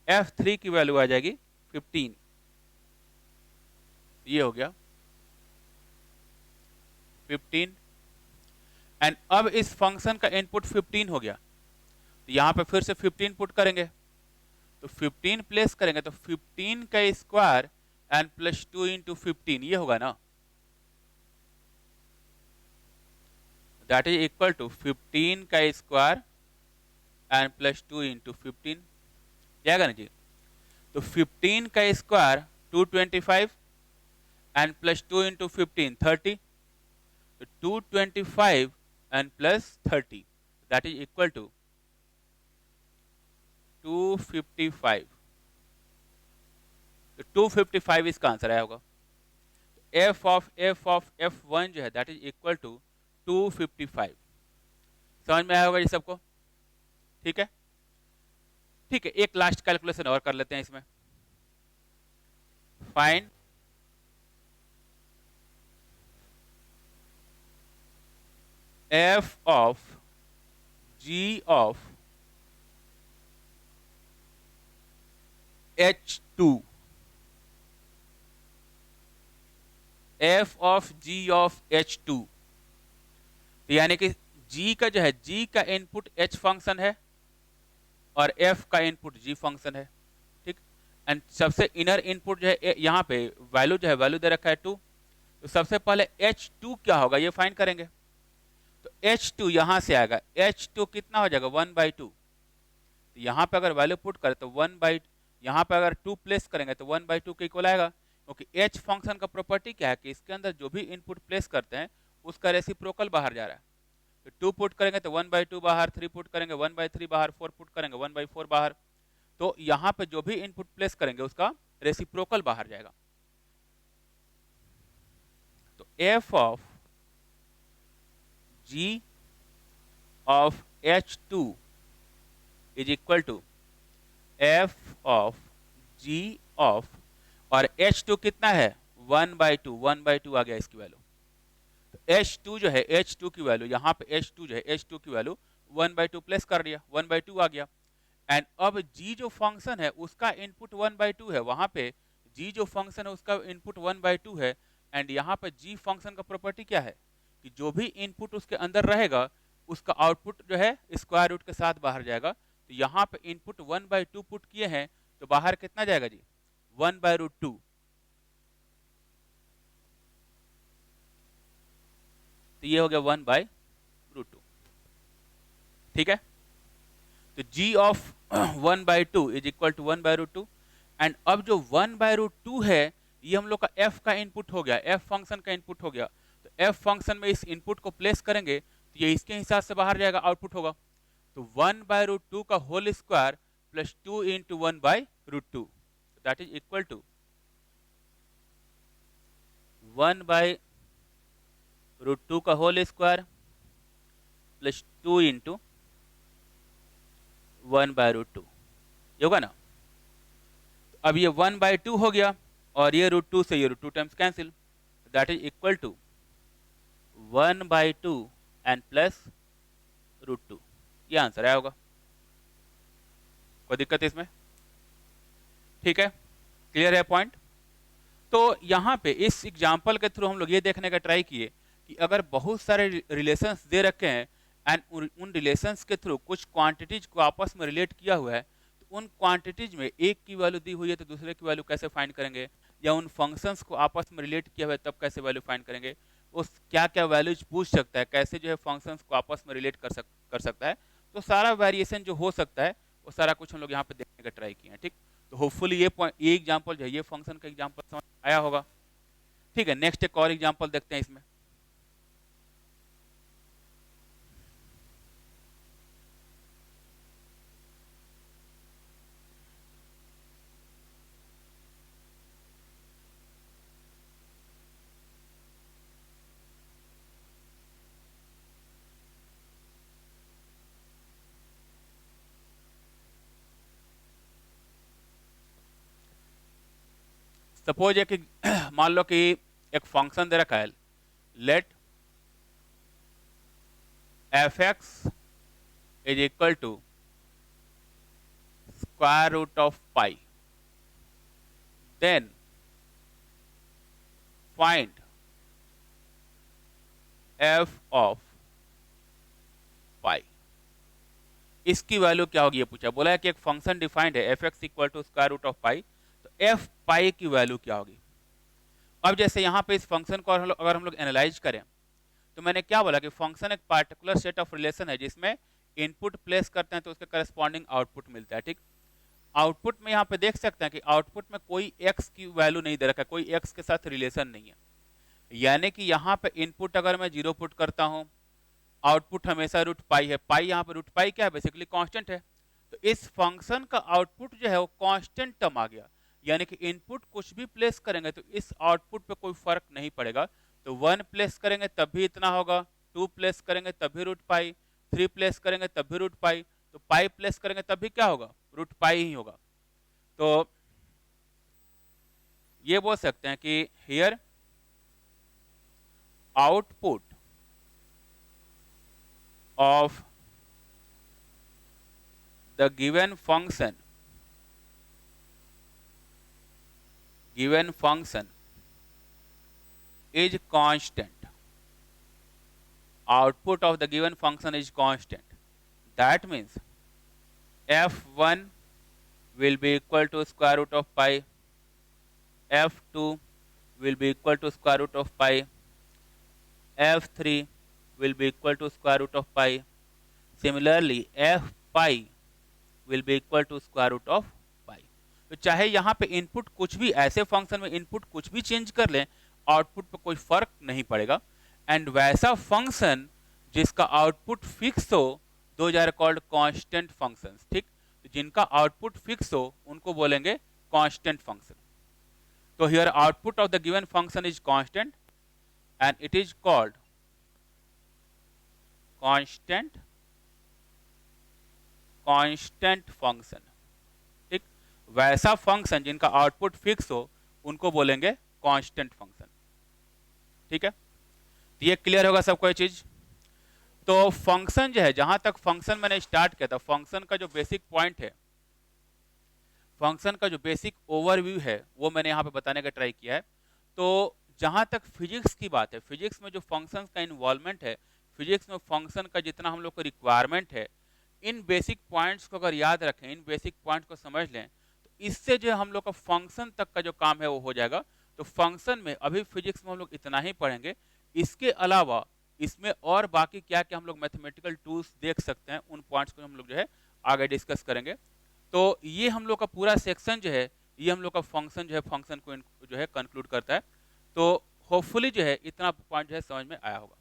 f3 की वैल्यू आ जाएगी 15, ये हो गया 15 एंड अब इस फंक्शन का इनपुट 15 हो गया, तो यहां पे फिर से 15 पुट करेंगे, तो 15 प्लेस करेंगे तो 15 का स्क्वायर एंड प्लस 2 इंटू 15 ये होगा ना, दैट इज इक्वल टू 15 का स्क्वायर एंड प्लस 2 इंटू 15, जाएगा ना जी। तो 15 का स्क्वायर 225 एंड प्लस 2 इंटू 15 30, तो 225 and plus 30 that is equal to 255, तो 255 इसका आंसर आया होगा। f ऑफ f1 जो है दैट इज इक्वल टू 255, समझ में आया होगा ये सबको। ठीक है, ठीक है, एक लास्ट कैलकुलेशन और कर लेते हैं इसमें। Find f of g of h2, f of g of h2, यानी कि g का जो है, g का इनपुट h फंक्शन है और f का इनपुट g फंक्शन है, ठीक। एंड सबसे इनर इनपुट जो है यहाँ पे वैल्यू जो है वैल्यू दे रखा है 2। तो सबसे पहले h2 क्या होगा ये फाइंड करेंगे। तो h2 यहां से आएगा, h2 कितना हो जाएगा 1/2। तो यहाँ पे अगर वैल्यू पुट करें तो 1/, यहाँ पे अगर 2 प्लेस करेंगे तो 1/2 के इक्वल आएगा, क्योंकि h फंक्शन का प्रॉपर्टी क्या है कि इसके अंदर जो भी इनपुट प्लेस करते हैं उसका रेसिप्रोकल बाहर जा रहा है। तो 2 पुट करेंगे तो 1/2 बाहर, 3 पुट करेंगे 1/3 बाहर, 4 पुट करेंगे 1/4 बाहर। तो यहाँ पे जो भी इनपुट प्लेस करेंगे उसका रेसिप्रोकल बाहर जाएगा। तो f of g of h2 is equal to f of g of, और h2 कितना है 1/2, 1/2 आ गया इसकी वैल्यू। तो h2 जो है, h2 की वैल्यू यहाँ पे h2 जो है, h2 की वैल्यू 1/2 प्लेस कर दिया, 1/2 आ गया। एंड अब g जो फंक्शन है उसका इनपुट 1/2 है, वहां पे g जो फंक्शन है उसका इनपुट 1/2 है। एंड यहाँ पे g फंक्शन का प्रॉपर्टी क्या है कि जो भी इनपुट उसके अंदर रहेगा उसका आउटपुट जो है स्क्वायर रूट के साथ बाहर जाएगा। तो यहाँ पे इनपुट 1/2 पुट किए हैं तो बाहर कितना जाएगा जी 1/√2। तो ये हो गया 1/√2, ठीक है। तो g of 1/2 is equal to 1/√2। And अब जो 1/√2 है ये हम लोग का f का इनपुट हो गया, f फंक्शन का इनपुट हो गया। तो f फंक्शन में इस इनपुट को प्लेस करेंगे तो ये इसके हिसाब से बाहर जाएगा, आउटपुट होगा। तो 1/√2 का whole square plus 2 into 1/√2, that is equal to 1/√2 का होल स्क्वायर प्लस 2 इंटू 1/√2, ये होगा ना। अब ये 1/2 हो गया और ये √2 से ये √2 times cancel, that is equal to 1/2 and plus √2। ये आंसर आया होगा। कोई दिक्कत इसमें? ठीक है, क्लियर है पॉइंट। तो यहाँ पे इस एग्जाम्पल के थ्रू हम लोग ये देखने का ट्राई किए कि अगर बहुत सारे रिलेशंस दे रखे हैं एंड उन रिलेशंस के थ्रू कुछ क्वांटिटीज को आपस में रिलेट किया हुआ है, तो उन क्वांटिटीज में एक की वैल्यू दी हुई है तो दूसरे की वैल्यू कैसे फाइंड करेंगे, या उन फंक्शंस को आपस में रिलेट किया हुआ है तब कैसे वैल्यू फाइंड करेंगे, उस क्या क्या वैल्यूज पूछ सकता है, कैसे जो है फंक्शंस को आपस में रिलेट कर सकता है। तो सारा वेरिएशन जो हो सकता है वो सारा कुछ हम लोग यहाँ पे देखने का ट्राई किए हैं, ठीक। तो होपफुली ये एग्जाम्पल जो है, ये फंक्शन का एग्जाम्पल समझ आया होगा। ठीक है, नेक्स्ट एक और एग्जाम्पल देखते हैं इसमें। सपोज एक मान लो कि एक फंक्शन दे रखा है, let f x is equal to square root of pi, then find f of pi. इसकी वैल्यू क्या होगी ये पूछा, बोला है कि एक फंक्शन डिफाइंड है f x equal to square root of pi, तो एफ पाई की वैल्यू क्या होगी। अब जैसे यहाँ पे इस फंक्शन को अगर हम लोग एनालाइज करें तो मैंने क्या बोला कि फंक्शन एक पार्टिकुलर सेट ऑफ रिलेशन है जिसमें इनपुट प्लेस करते हैं तो उसके करस्पॉन्डिंग आउटपुट मिलता है, ठीक। आउटपुट में यहाँ पे देख सकते हैं कि आउटपुट में कोई एक्स की वैल्यू नहीं दे रखा है, कोई एक्स के साथ रिलेशन नहीं है। यानी कि यहाँ पे इनपुट अगर मैं 0 पुट करता हूँ, आउटपुट हमेशा रूट पाई है। पाई यहाँ पे रूट पाई क्या है, बेसिकली कांस्टेंट है। तो इस फंक्शन का आउटपुट जो है वो कांस्टेंट टर्म आ गया, यानी कि इनपुट कुछ भी प्लेस करेंगे तो इस आउटपुट पे कोई फर्क नहीं पड़ेगा। तो 1 प्लेस करेंगे तब भी इतना होगा, 2 प्लेस करेंगे तब भी रूट पाई, 3 प्लेस करेंगे तब भी रूट पाई, तो पाई प्लेस करेंगे तब भी क्या होगा, रूट पाई ही होगा। तो ये बोल सकते हैं कि here output of the given function is constant. Output of the given function is constant. That means f1 will be equal to square root of pi, f2 will be equal to square root of pi, f3 will be equal to square root of pi. Similarly, f pi will be equal to square root of pi. तो चाहे यहाँ पे इनपुट कुछ भी, ऐसे फंक्शन में इनपुट कुछ भी चेंज कर लें, आउटपुट पे कोई फर्क नहीं पड़ेगा. एंड वैसा फंक्शन जिसका आउटपुट फिक्स हो, those are called constant functions. ठीक, तो जिनका आउटपुट फिक्स हो उनको बोलेंगे कांस्टेंट फंक्शन. तो here output of the given function is constant and it is called constant function. ठीक, वैसा फंक्शन जिनका आउटपुट फिक्स हो उनको बोलेंगे कांस्टेंट फंक्शन. ठीक है, तो ये क्लियर होगा सबको ये चीज. तो फंक्शन जो है, जहां तक फंक्शन मैंने स्टार्ट किया था, फंक्शन का जो बेसिक पॉइंट है, फंक्शन का जो बेसिक ओवरव्यू है, वो मैंने यहाँ पे बताने का ट्राई किया है. तो जहां तक फिजिक्स की बात है, फिजिक्स में जो फंक्शन का इन्वॉल्वमेंट है, फिजिक्स में फंक्शन का जितना हम लोग को रिक्वायरमेंट है, इन बेसिक पॉइंट्स को अगर याद रखें, इन बेसिक पॉइंट को समझ लें, तो इससे जो हम लोग का फंक्शन तक का जो काम है वो हो जाएगा. तो फंक्शन में अभी फिजिक्स में हम लोग इतना ही पढ़ेंगे. इसके अलावा इसमें और बाकी क्या क्या हम लोग मैथमेटिकल टूल्स देख सकते हैं, उन पॉइंट्स को हम लोग जो है आगे डिस्कस करेंगे. तो ये हम लोग का पूरा सेक्शन जो है, ये हम लोग का फंक्शन जो है, फंक्शन को जो है कंक्लूड करता है. तो होपफुली जो है इतना पॉइंट जो है समझ में आया होगा.